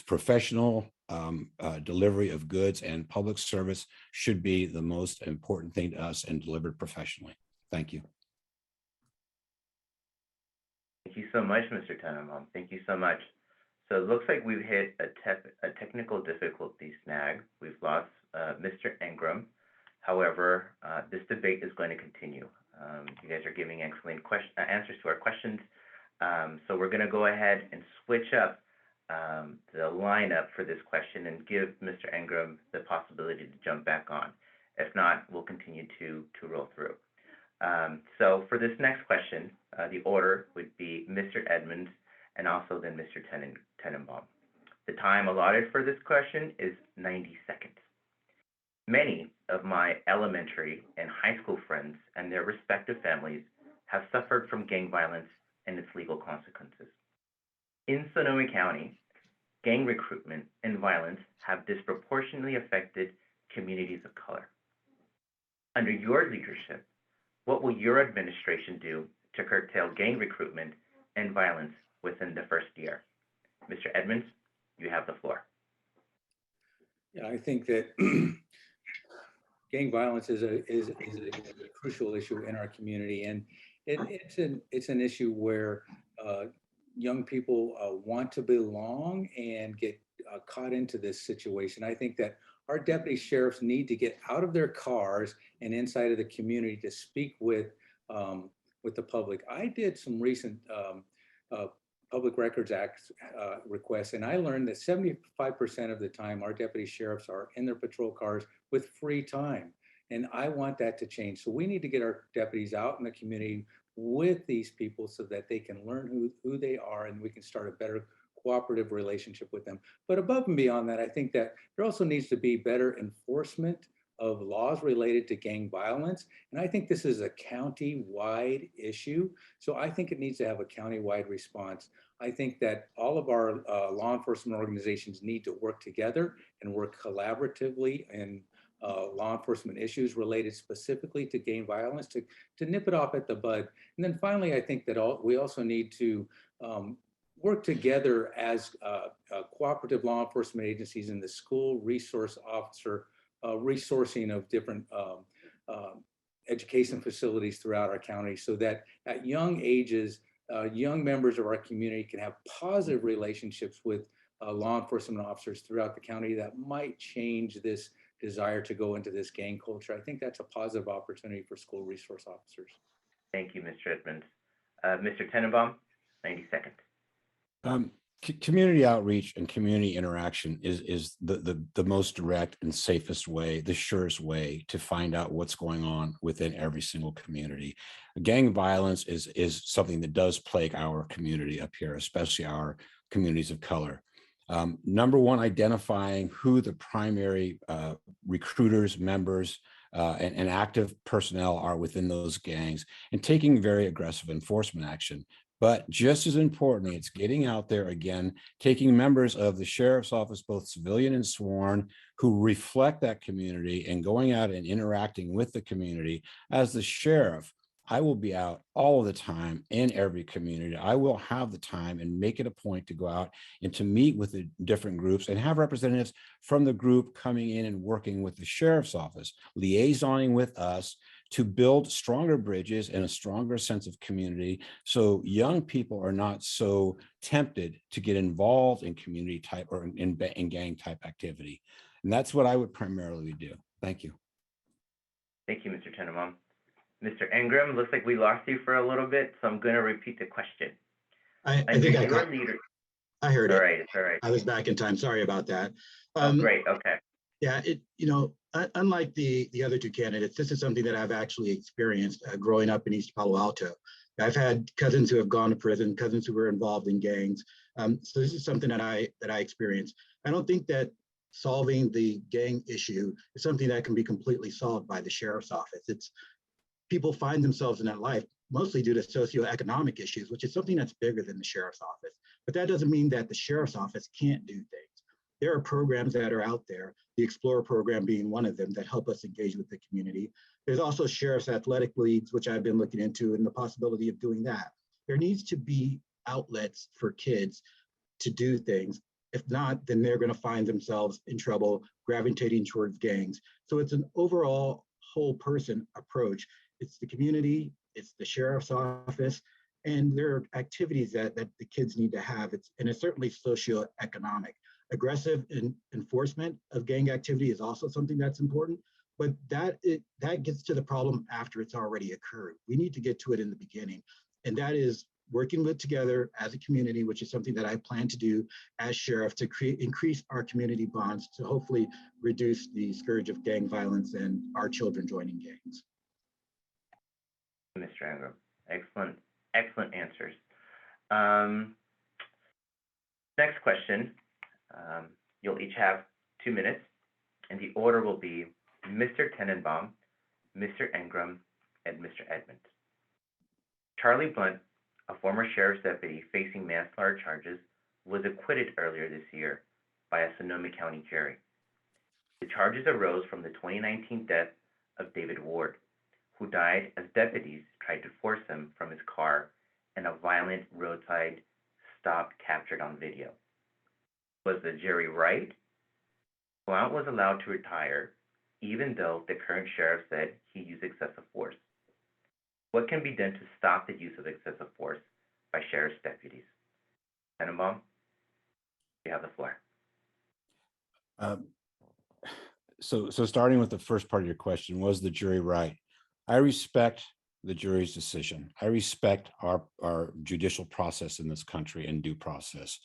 professional delivery of goods, and public service should be the most important thing to us and delivered professionally. Thank you. Thank you so much, Mr. Tennenbaum. Thank you so much. So it looks like we've hit a technical difficulty snag. We've lost Mr. Engram. However, this debate is going to continue. You guys are giving excellent answers to our questions. So we're going to go ahead and switch up the lineup for this question and give Mr. Engram the possibility to jump back on. If not, we'll continue to roll through. So for this next question, the order would be Mr. Edmonds and also then Mr. Tennenbaum. The time allotted for this question is 90 seconds. Many of my elementary and high school friends and their respective families have suffered from gang violence and its legal consequences. In Sonoma County, gang recruitment and violence have disproportionately affected communities of color. Under your leadership, what will your administration do to curtail gang recruitment and violence within the first year? Mr. Edmonds, you have the floor. Yeah, I think that gang violence is a crucial issue in our community, and it's an issue where young people want to belong and get caught into this situation. I think that our deputy sheriffs need to get out of their cars and inside of the community to speak with the public. I did some recent Public Records Act requests, and I learned that 75% of the time our deputy sheriffs are in their patrol cars with free time. And I want that to change. So we need to get our deputies out in the community with these people so that they can learn who they are and we can start a better cooperative relationship with them. But above and beyond that, I think that there also needs to be better enforcement of laws related to gang violence. And I think this is a county-wide issue. So I think it needs to have a county-wide response. I think that all of our law enforcement organizations need to work together and work collaboratively in law enforcement issues related specifically to gang violence to nip it off at the bud. And then finally, I think that we also need to work together as cooperative law enforcement agencies in the school resource officer resourcing of different education facilities throughout our county so that at young ages, young members of our community can have positive relationships with law enforcement officers throughout the county that might change this desire to go into this gang culture. I think that's a positive opportunity for school resource officers. Thank you, Mr. Edmonds. Mr. Tennenbaum, 90 seconds. Community outreach and community interaction is the most direct and safest way, the surest way to find out what's going on within every single community. Gang violence is something that does plague our community up here, especially our communities of color. Number one, identifying who the primary recruiters, members, and active personnel are within those gangs and taking very aggressive enforcement action. But just as importantly, it's getting out there again, taking members of the sheriff's office, both civilian and sworn, who reflect that community and going out and interacting with the community. As the sheriff, I will be out all of the time in every community. I will have the time and make it a point to go out and to meet with the different groups and have representatives from the group coming in and working with the sheriff's office, liaisoning with us to build stronger bridges and a stronger sense of community so young people are not so tempted to get involved in community type or in gang type activity. And that's what I would primarily do. Thank you. Thank you, Mr. Tennenbaum. Mr. Engram, looks like we lost you for a little bit, so I'm going to repeat the question. I And think your leader, I heard all it. right, it's all right. I was back in time. Sorry about that. Oh, great, okay. Yeah, unlike the other two candidates, this is something that I've actually experienced growing up in East Palo Alto. I've had cousins who have gone to prison, cousins who were involved in gangs. So this is something that I experienced. I don't think that solving the gang issue is something that can be completely solved by the sheriff's office. It's people find themselves in that life mostly due to socioeconomic issues, which is something that's bigger than the sheriff's office. But that doesn't mean that the sheriff's office can't do things. There are programs that are out there, the Explorer program being one of them, that help us engage with the community. There's also sheriff's athletic leagues, which I've been looking into, and the possibility of doing that. There needs to be outlets for kids to do things. If not, then they're going to find themselves in trouble, gravitating towards gangs. So it's an overall whole person approach. It's the community, it's the sheriff's office, and there are activities that the kids need to have. And it's certainly socioeconomic. Aggressive enforcement of gang activity is also something that's important, but that gets to the problem after it's already occurred. We need to get to it in the beginning, and that is working together as a community, which is something that I plan to do as sheriff to increase our community bonds to hopefully reduce the scourge of gang violence and our children joining gangs. Mr. Engram, excellent answers. Next question. You'll each have 2 minutes, and the order will be Mr. Tennenbaum, Mr. Engram, and Mr. Edmonds. Charlie Blunt, a former sheriff's deputy facing manslaughter charges, was acquitted earlier this year by a Sonoma County jury. The charges arose from the 2019 death of David Ward, who died as deputies tried to force him from his car in a violent roadside stop captured on video. Was the jury right? Blount was allowed to retire, even though the current sheriff said he used excessive force. What can be done to stop the use of excessive force by sheriff's deputies? Tennenbaum, you have the floor. So starting with the first part of your question, was the jury right? I respect the jury's decision. I respect our judicial process in this country and due process.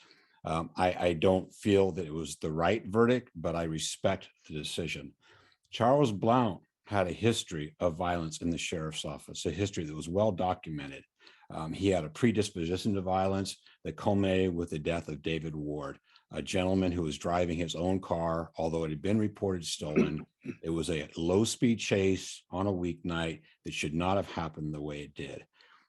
I don't feel that it was the right verdict, but I respect the decision. Charles Blount had a history of violence in the sheriff's office, a history that was well documented. He had a predisposition to violence that culminated with the death of David Ward, a gentleman who was driving his own car, although it had been reported stolen. It was a low-speed chase on a weeknight that should not have happened the way it did.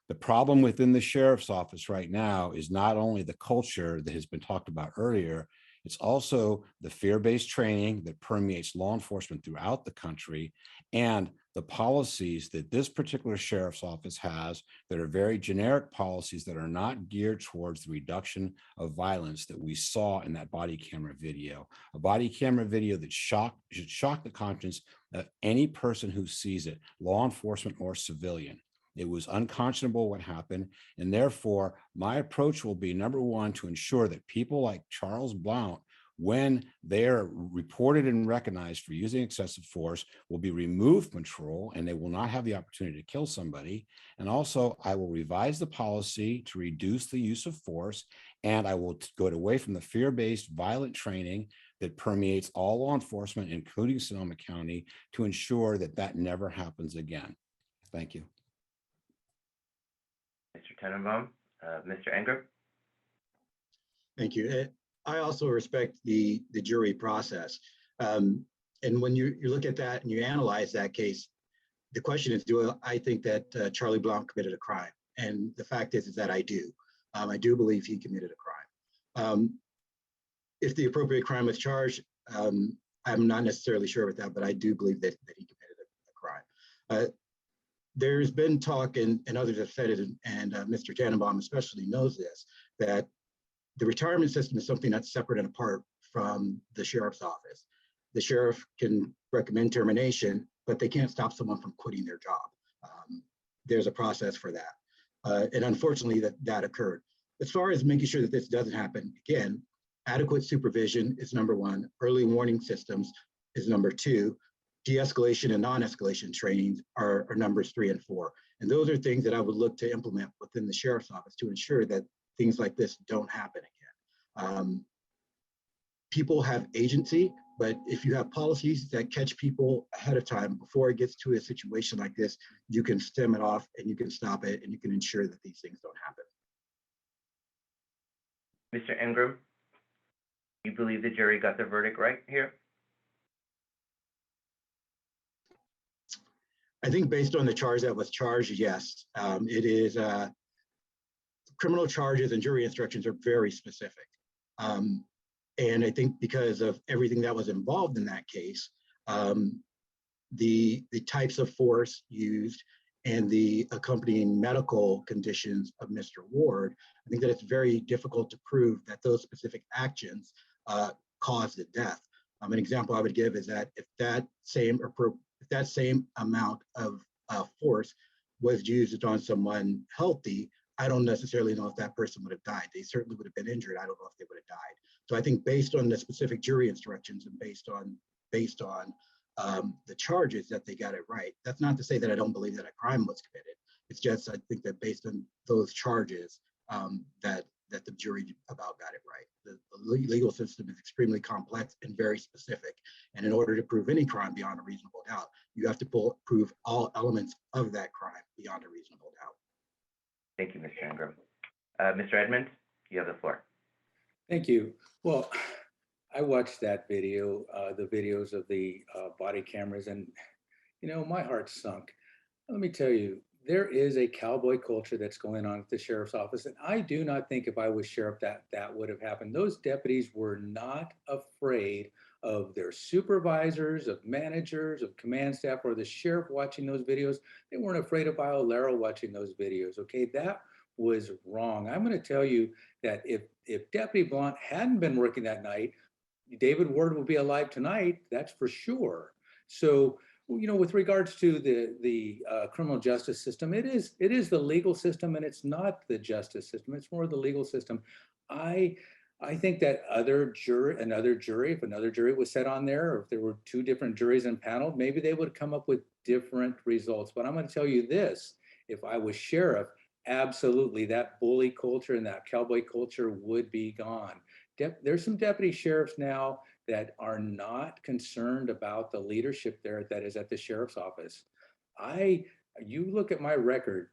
The problem within the sheriff's office right now is not only the culture that has been talked about earlier, it's also the fear-based training that permeates law enforcement throughout the country and the policies that this particular sheriff's office has that are very generic policies that are not geared towards the reduction of violence that we saw in that body camera video. A body camera video that should shock the conscience of any person who sees it, law enforcement or civilian. It was unconscionable what happened. And therefore, my approach will be, number one, to ensure that people like Charles Blount, when they are reported and recognized for using excessive force, will be removed from patrol and they will not have the opportunity to kill somebody. And also, I will revise the policy to reduce the use of force, and I will go away from the fear-based violent training that permeates all law enforcement, including Sonoma County, to ensure that that never happens again. Thank you. Mr. Tennenbaum, Mr. Engram. Thank you. I also respect the jury process. And when you look at that and you analyze that case, the question is, do I think that Charlie Blount committed a crime? And the fact is that I do. I do believe he committed a crime. If the appropriate crime was charged, I'm not necessarily sure with that, but I do believe that he committed a crime. There's been talk, and others have said it, and Mr. Tannenbaum especially knows this, that the retirement system is something that's separate and apart from the sheriff's office. The sheriff can recommend termination, but they can't stop someone from quitting their job. There's a process for that. And unfortunately, that occurred. As far as making sure that this doesn't happen, again, adequate supervision is number one. Early warning systems is number two. De-escalation and non-escalation trainings are numbers 3 and 4. And those are things that I would look to implement within the sheriff's office to ensure that things like this don't happen again. People have agency, but if you have policies that catch people ahead of time before it gets to a situation like this, you can stem it off and you can stop it and you can ensure that these things don't happen. Mr. Engram, you believe the jury got the verdict right here? I think based on the charge that was charged, yes. It is criminal charges and jury instructions are very specific. And I think because of everything that was involved in that case, the types of force used and the accompanying medical conditions of Mr. Ward, I think that it's very difficult to prove that those specific actions caused the death. An example I would give is that if that same amount of force was used on someone healthy, I don't necessarily know if that person would have died. They certainly would have been injured. I don't know if they would have died. So I think based on the specific jury instructions and based on the charges that they got it right. That's not to say that I don't believe that a crime was committed. It's just I think that based on those charges, that the jury about got it right. The legal system is extremely complex and very specific. And in order to prove any crime beyond a reasonable doubt, you have to prove all elements of that crime beyond a reasonable doubt. Thank you, Mr. Engram. Mr. Edmonds, you have the floor. Thank you. Well, I watched that video, the videos of the body cameras, and my heart sunk. Let me tell you, there is a cowboy culture that's going on at the sheriff's office, and I do not think if I was sheriff that would have happened. Those deputies were not afraid of their supervisors, of managers, of command staff, or the sheriff watching those videos. They weren't afraid of Violero watching those videos. Okay, that was wrong. I'm going to tell you that if Deputy Blunt hadn't been working that night, David Ward will be alive tonight. That's for sure. So, with regards to the criminal justice system, it is the legal system, and it's not the justice system. It's more the legal system. I think that another jury, if another jury was set on there, or if there were two different juries impaneled, maybe they would come up with different results. But I'm going to tell you this: if I was sheriff, absolutely, that bully culture and that cowboy culture would be gone. There's some deputy sheriffs now that are not concerned about the leadership there that is at the sheriff's office. You look at my record,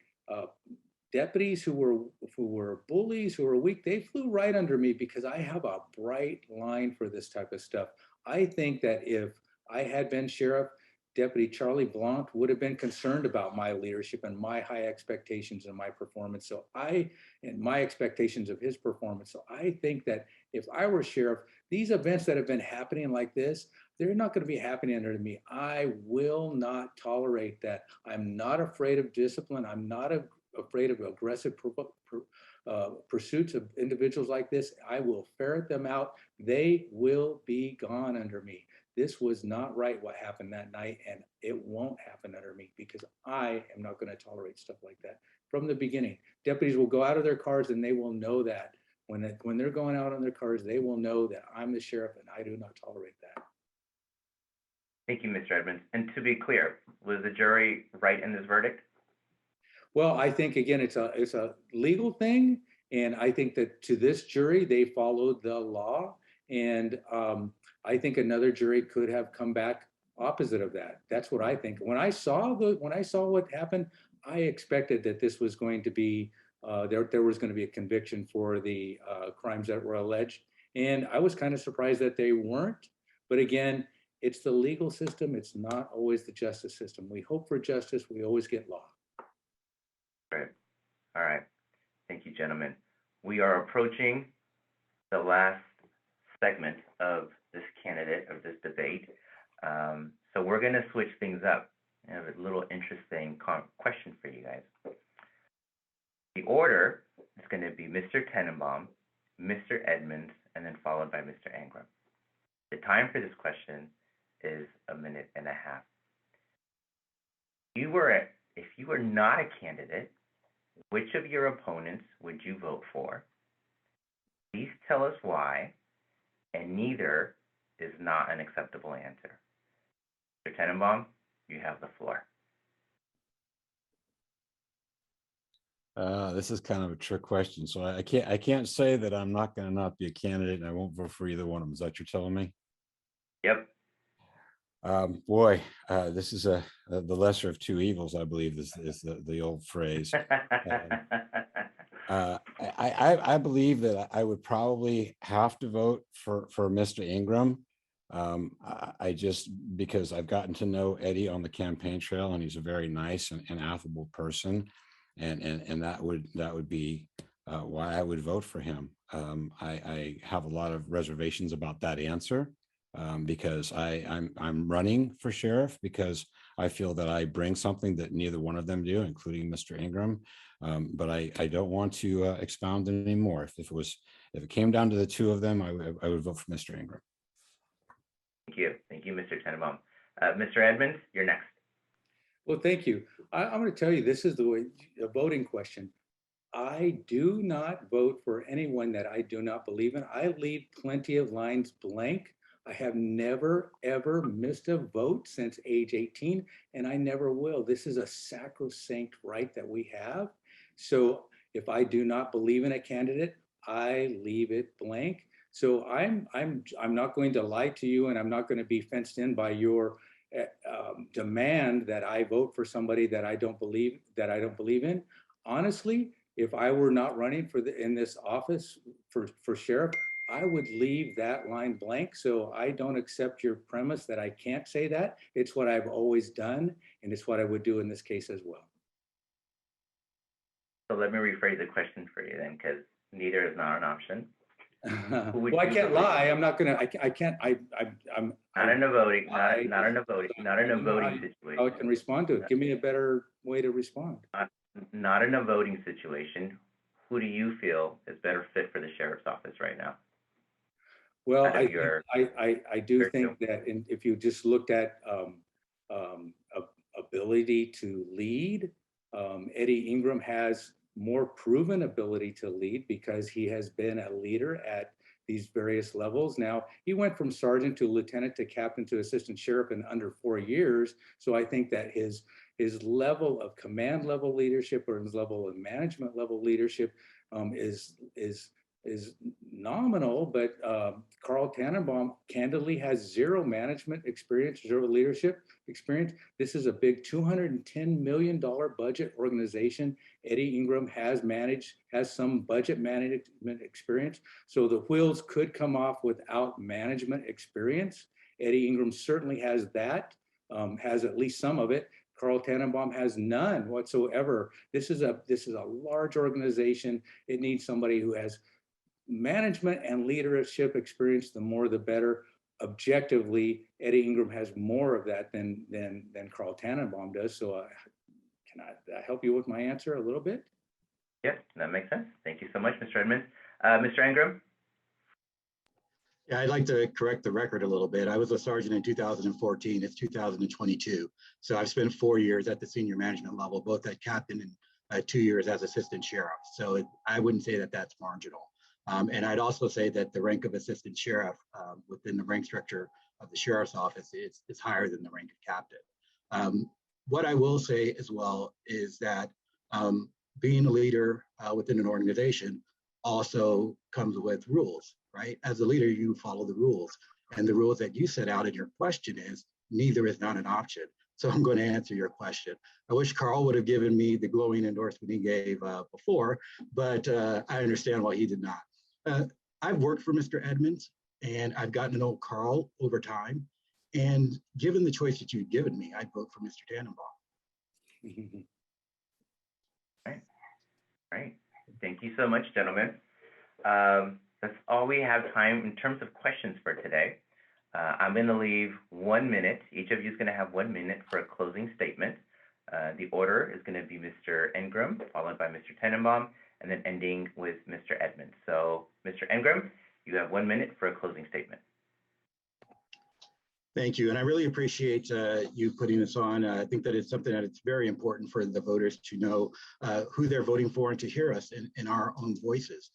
deputies who were bullies, who were weak, they flew right under me because I have a bright line for this type of stuff. I think that if I had been sheriff, Deputy Charlie Blount would have been concerned about my leadership and my high expectations and my performance. And my expectations of his performance. So I think that if I were sheriff, these events that have been happening like this, they're not going to be happening under me. I will not tolerate that. I'm not afraid of discipline. I'm not afraid of aggressive pursuits of individuals like this. I will ferret them out. They will be gone under me. This was not right what happened that night, and it won't happen under me because I am not going to tolerate stuff like that. From the beginning, deputies will go out of their cars and they will know that. When they're going out on their cars, they will know that I'm the sheriff and I do not tolerate that. Thank you, Mr. Edmonds. And to be clear, was the jury right in this verdict? Well, I think, again, it's a legal thing. And I think that to this jury, they followed the law. And I think another jury could have come back opposite of that. That's what I think. When I saw what happened, I expected that this was going to be there was going to be a conviction for the crimes that were alleged, and I was kind of surprised that they weren't. But again, it's the legal system. It's not always the justice system. We hope for justice. We always get law. Great. All right. Thank you, gentlemen. We are approaching the last segment of this debate. So we're going to switch things up. I have a little interesting question for you guys. The order is going to be Mr. Tennenbaum, Mr. Edmonds, and then followed by Mr. Engram. The time for this question is 1.5 minutes. If you were not a candidate, which of your opponents would you vote for? Please tell us why, and neither is not an acceptable answer. Mr. Tennenbaum, you have the floor. This is kind of a trick question. So I can't say that I'm not going to not be a candidate and I won't vote for either one of them. Is that what you're telling me? Yep. Boy, this is the lesser of two evils, I believe is the old phrase. I believe that I would probably have to vote for Mr. Engram. I just, because I've gotten to know Eddie on the campaign trail, and he's a very nice and affable person, and that would be why I would vote for him. I have a lot of reservations about that answer. Because I'm running for sheriff because I feel that I bring something that neither one of them do, including Mr. Engram. But I don't want to expound anymore. If it came down to the two of them, I would vote for Mr. Engram. Thank you, Mr. Tennenbaum. Mr. Edmonds, you're next. Well, thank you. I'm going to tell you, this is the voting question. I do not vote for anyone that I do not believe in. I leave plenty of lines blank. I have never, ever missed a vote since age 18, and I never will. This is a sacrosanct right that we have. So if I do not believe in a candidate, I leave it blank. So I'm not going to lie to you, and I'm not going to be fenced in by your demand that I vote for somebody that I don't believe in. Honestly, if I were not running in this office for sheriff, I would leave that line blank. So I don't accept your premise that I can't say that. It's what I've always done, and it's what I would do in this case as well. So let me rephrase the question for you then, because neither is not an option. Well, I can't lie. I'm not gonna. I can't. I'm not in a voting. Not in a voting situation. I can respond to it. Give me a better way to respond. Not in a voting situation. Who do you feel is better fit for the sheriff's office right now? Well, I do think that if you just looked at ability to lead, Eddie Engram has more proven ability to lead because he has been a leader at these various levels. Now, he went from sergeant to lieutenant to captain to assistant sheriff in under 4 years. So I think that his level of command level leadership or his level of management level leadership is nominal, but Carl Tannenbaum candidly has zero management experience, zero leadership experience. This is a big $210 million budget organization. Eddie Engram has some budget management experience. So the wheels could come off without management experience. Eddie Engram certainly has that, has at least some of it. Carl Tannenbaum has none whatsoever. This is a large organization. It needs somebody who has management and leadership experience. The more, the better. Objectively, Eddie Engram has more of that than Carl Tannenbaum does. So, can I help you with my answer a little bit? Yeah, that makes sense. Thank you so much, Mr. Edmonds. Mr. Engram. Yeah, I'd like to correct the record a little bit. I was a sergeant in 2014. It's 2022. So I've spent 4 years at the senior management level, both at captain and 2 years as assistant sheriff. So I wouldn't say that that's marginal. And I'd also say that the rank of assistant sheriff within the rank structure of the sheriff's office is higher than the rank of captain. What I will say as well is that being a leader within an organization also comes with rules, right? As a leader, you follow the rules. And the rules that you set out in your question is neither is not an option. So I'm going to answer your question. I wish Carl would have given me the glowing endorsement he gave before, but I understand why he did not. I've worked for Mr. Edmonds, and I've gotten to know Carl over time. And given the choice that you've given me, I'd vote for Mr. Tannenbaum. Right. Thank you so much, gentlemen. That's all we have time in terms of questions for today. I'm going to leave 1 minute. Each of you is going to have 1 minute for a closing statement. The order is going to be Mr. Engram, followed by Mr. Tennenbaum, and then ending with Mr. Edmonds. So, Mr. Engram, you have 1 minute for a closing statement. Thank you, and I really appreciate you putting this on. I think that it's something that it's very important for the voters to know who they're voting for and to hear us in our own voices.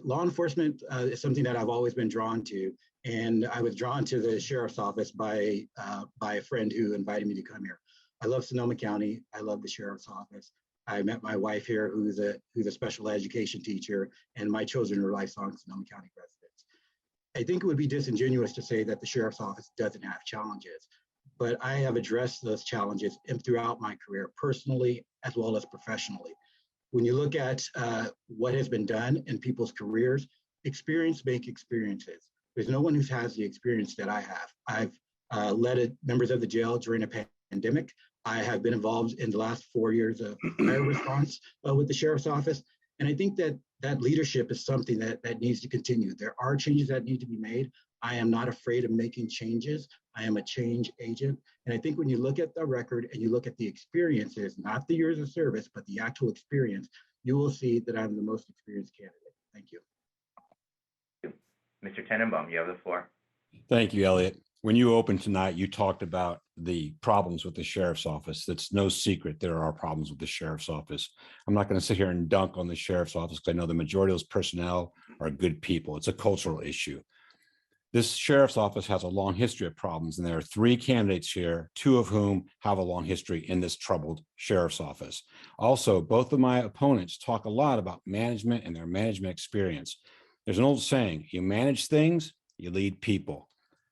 Law enforcement is something that I've always been drawn to, and I was drawn to the sheriff's office by a friend who invited me to come here. I love Sonoma County. I love the sheriff's office. I met my wife here, who's a special education teacher, and my children are lifelong Sonoma County residents. I think it would be disingenuous to say that the sheriff's office doesn't have challenges, but I have addressed those challenges throughout my career, personally as well as professionally. When you look at what has been done in people's careers, experience make experiences. There's no one who has the experience that I have. I've led members of the jail during a pandemic. I have been involved in the last 4 years of fire response with the sheriff's office. And I think that that leadership is something that needs to continue. There are changes that need to be made. I am not afraid of making changes. I am a change agent. And I think when you look at the record and you look at the experiences, not the years of service, but the actual experience, you will see that I'm the most experienced candidate. Thank you. Mr. Tennenbaum, you have the floor. Thank you, Eliot. When you opened tonight, you talked about the problems with the sheriff's office. It's no secret there are problems with the sheriff's office. I'm not going to sit here and dunk on the sheriff's office because I know the majority of those personnel are good people. It's a cultural issue. This sheriff's office has a long history of problems, and there are 3 candidates here, 2 of whom have a long history in this troubled sheriff's office. Also, both of my opponents talk a lot about management and their management experience. There's an old saying, you manage things, you lead people.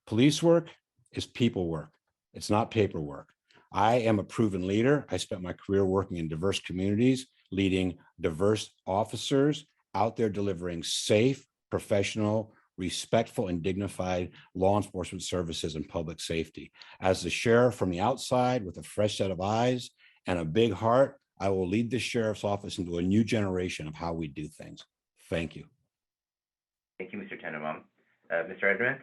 Police work is people work. It's not paperwork. I am a proven leader. I spent my career working in diverse communities, leading diverse officers out there delivering safe, professional, respectful, and dignified law enforcement services and public safety. As the sheriff from the outside with a fresh set of eyes and a big heart, I will lead the sheriff's office into a new generation of how we do things. Thank you. Thank you, Mr. Tennenbaum. Mr. Edmonds?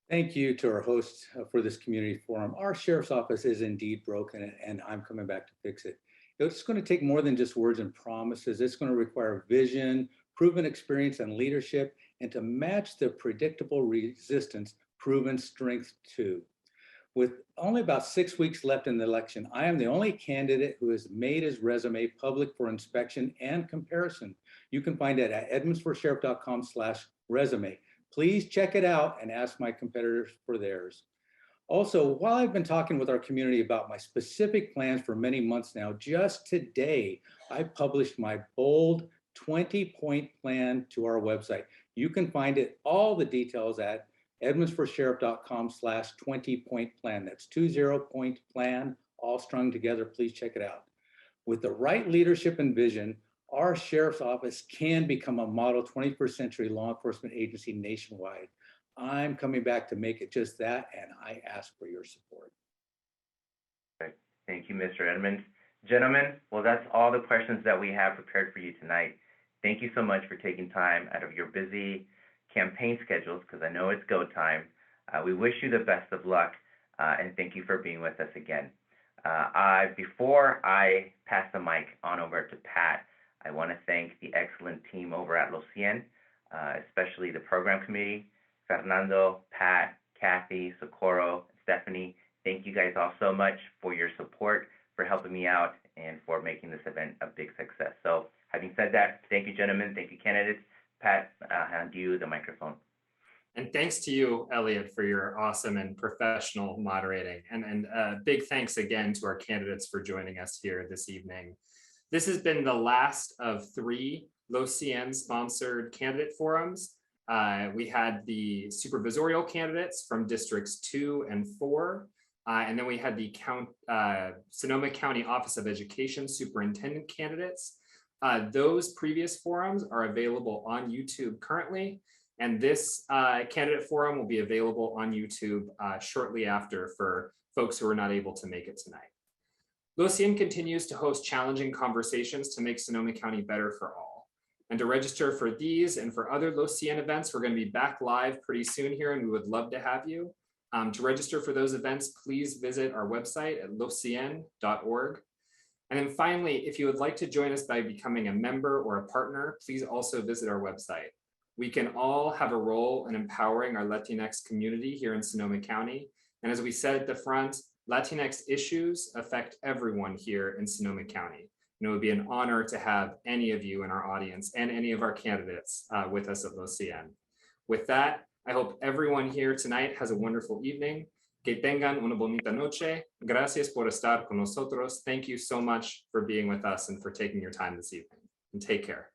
Thank you to our hosts for this community forum. Our sheriff's office is indeed broken, and I'm coming back to fix it. It's going to take more than just words and promises. It's going to require vision, proven experience, and leadership, and to match the predictable resistance, proven strength too. With only about 6 weeks left in the election, I am the only candidate who has made his resume public for inspection and comparison. You can find it at edmondsforsheriff.com/resume. Please check it out and ask my competitors for theirs. Also, while I've been talking with our community about my specific plans for many months now, just today, I published my bold 20-point plan to our website. You can find it, all the details at edmondsforsheriff.com/20-point plan. That's 20-point plan, all strung together. Please check it out. With the right leadership and vision, our sheriff's office can become a model 21st century law enforcement agency nationwide. I'm coming back to make it just that, and I ask for your support. Okay. Thank you, Mr. Edmonds. Gentlemen, well, that's all the questions that we have prepared for you tonight. Thank you so much for taking time out of your busy campaign schedules, because I know it's go time. We wish you the best of luck, and thank you for being with us again. Before I pass the mic on over to Pat, I want to thank the excellent team over at Los Cien, especially the program committee, Fernando, Pat, Kathy, Socorro, Stephanie. Thank you guys all so much for your support, for helping me out, and for making this event a big success. So having said that, thank you, gentlemen. Thank you, candidates. Pat, I'll hand you the microphone. And thanks to you, Eliot, for your awesome and professional moderating. And big thanks again to our candidates for joining us here this evening. This has been the last of 3 Los Cien sponsored candidate forums. We had the supervisorial candidates from districts 2 and 4. And then we had the Sonoma County Office of Education superintendent candidates. Those previous forums are available on YouTube currently. And this candidate forum will be available on YouTube shortly after for folks who are not able to make it tonight. Los Cien continues to host challenging conversations to make Sonoma County better for all. And to register for these and for other Los Cien events, we're going to be back live pretty soon here, and we would love to have you. To register for those events, please visit our website at loscien.org. And then finally, if you would like to join us by becoming a member or a partner, please also visit our website. We can all have a role in empowering our Latinx community here in Sonoma County. And as we said at the front, Latinx issues affect everyone here in Sonoma County. And it would be an honor to have any of you in our audience and any of our candidates with us at Los Cien. With that, I hope everyone here tonight has a wonderful evening. Que tengan una bonita noche. Gracias por estar con nosotros. Thank you so much for being with us and for taking your time this evening. And take care.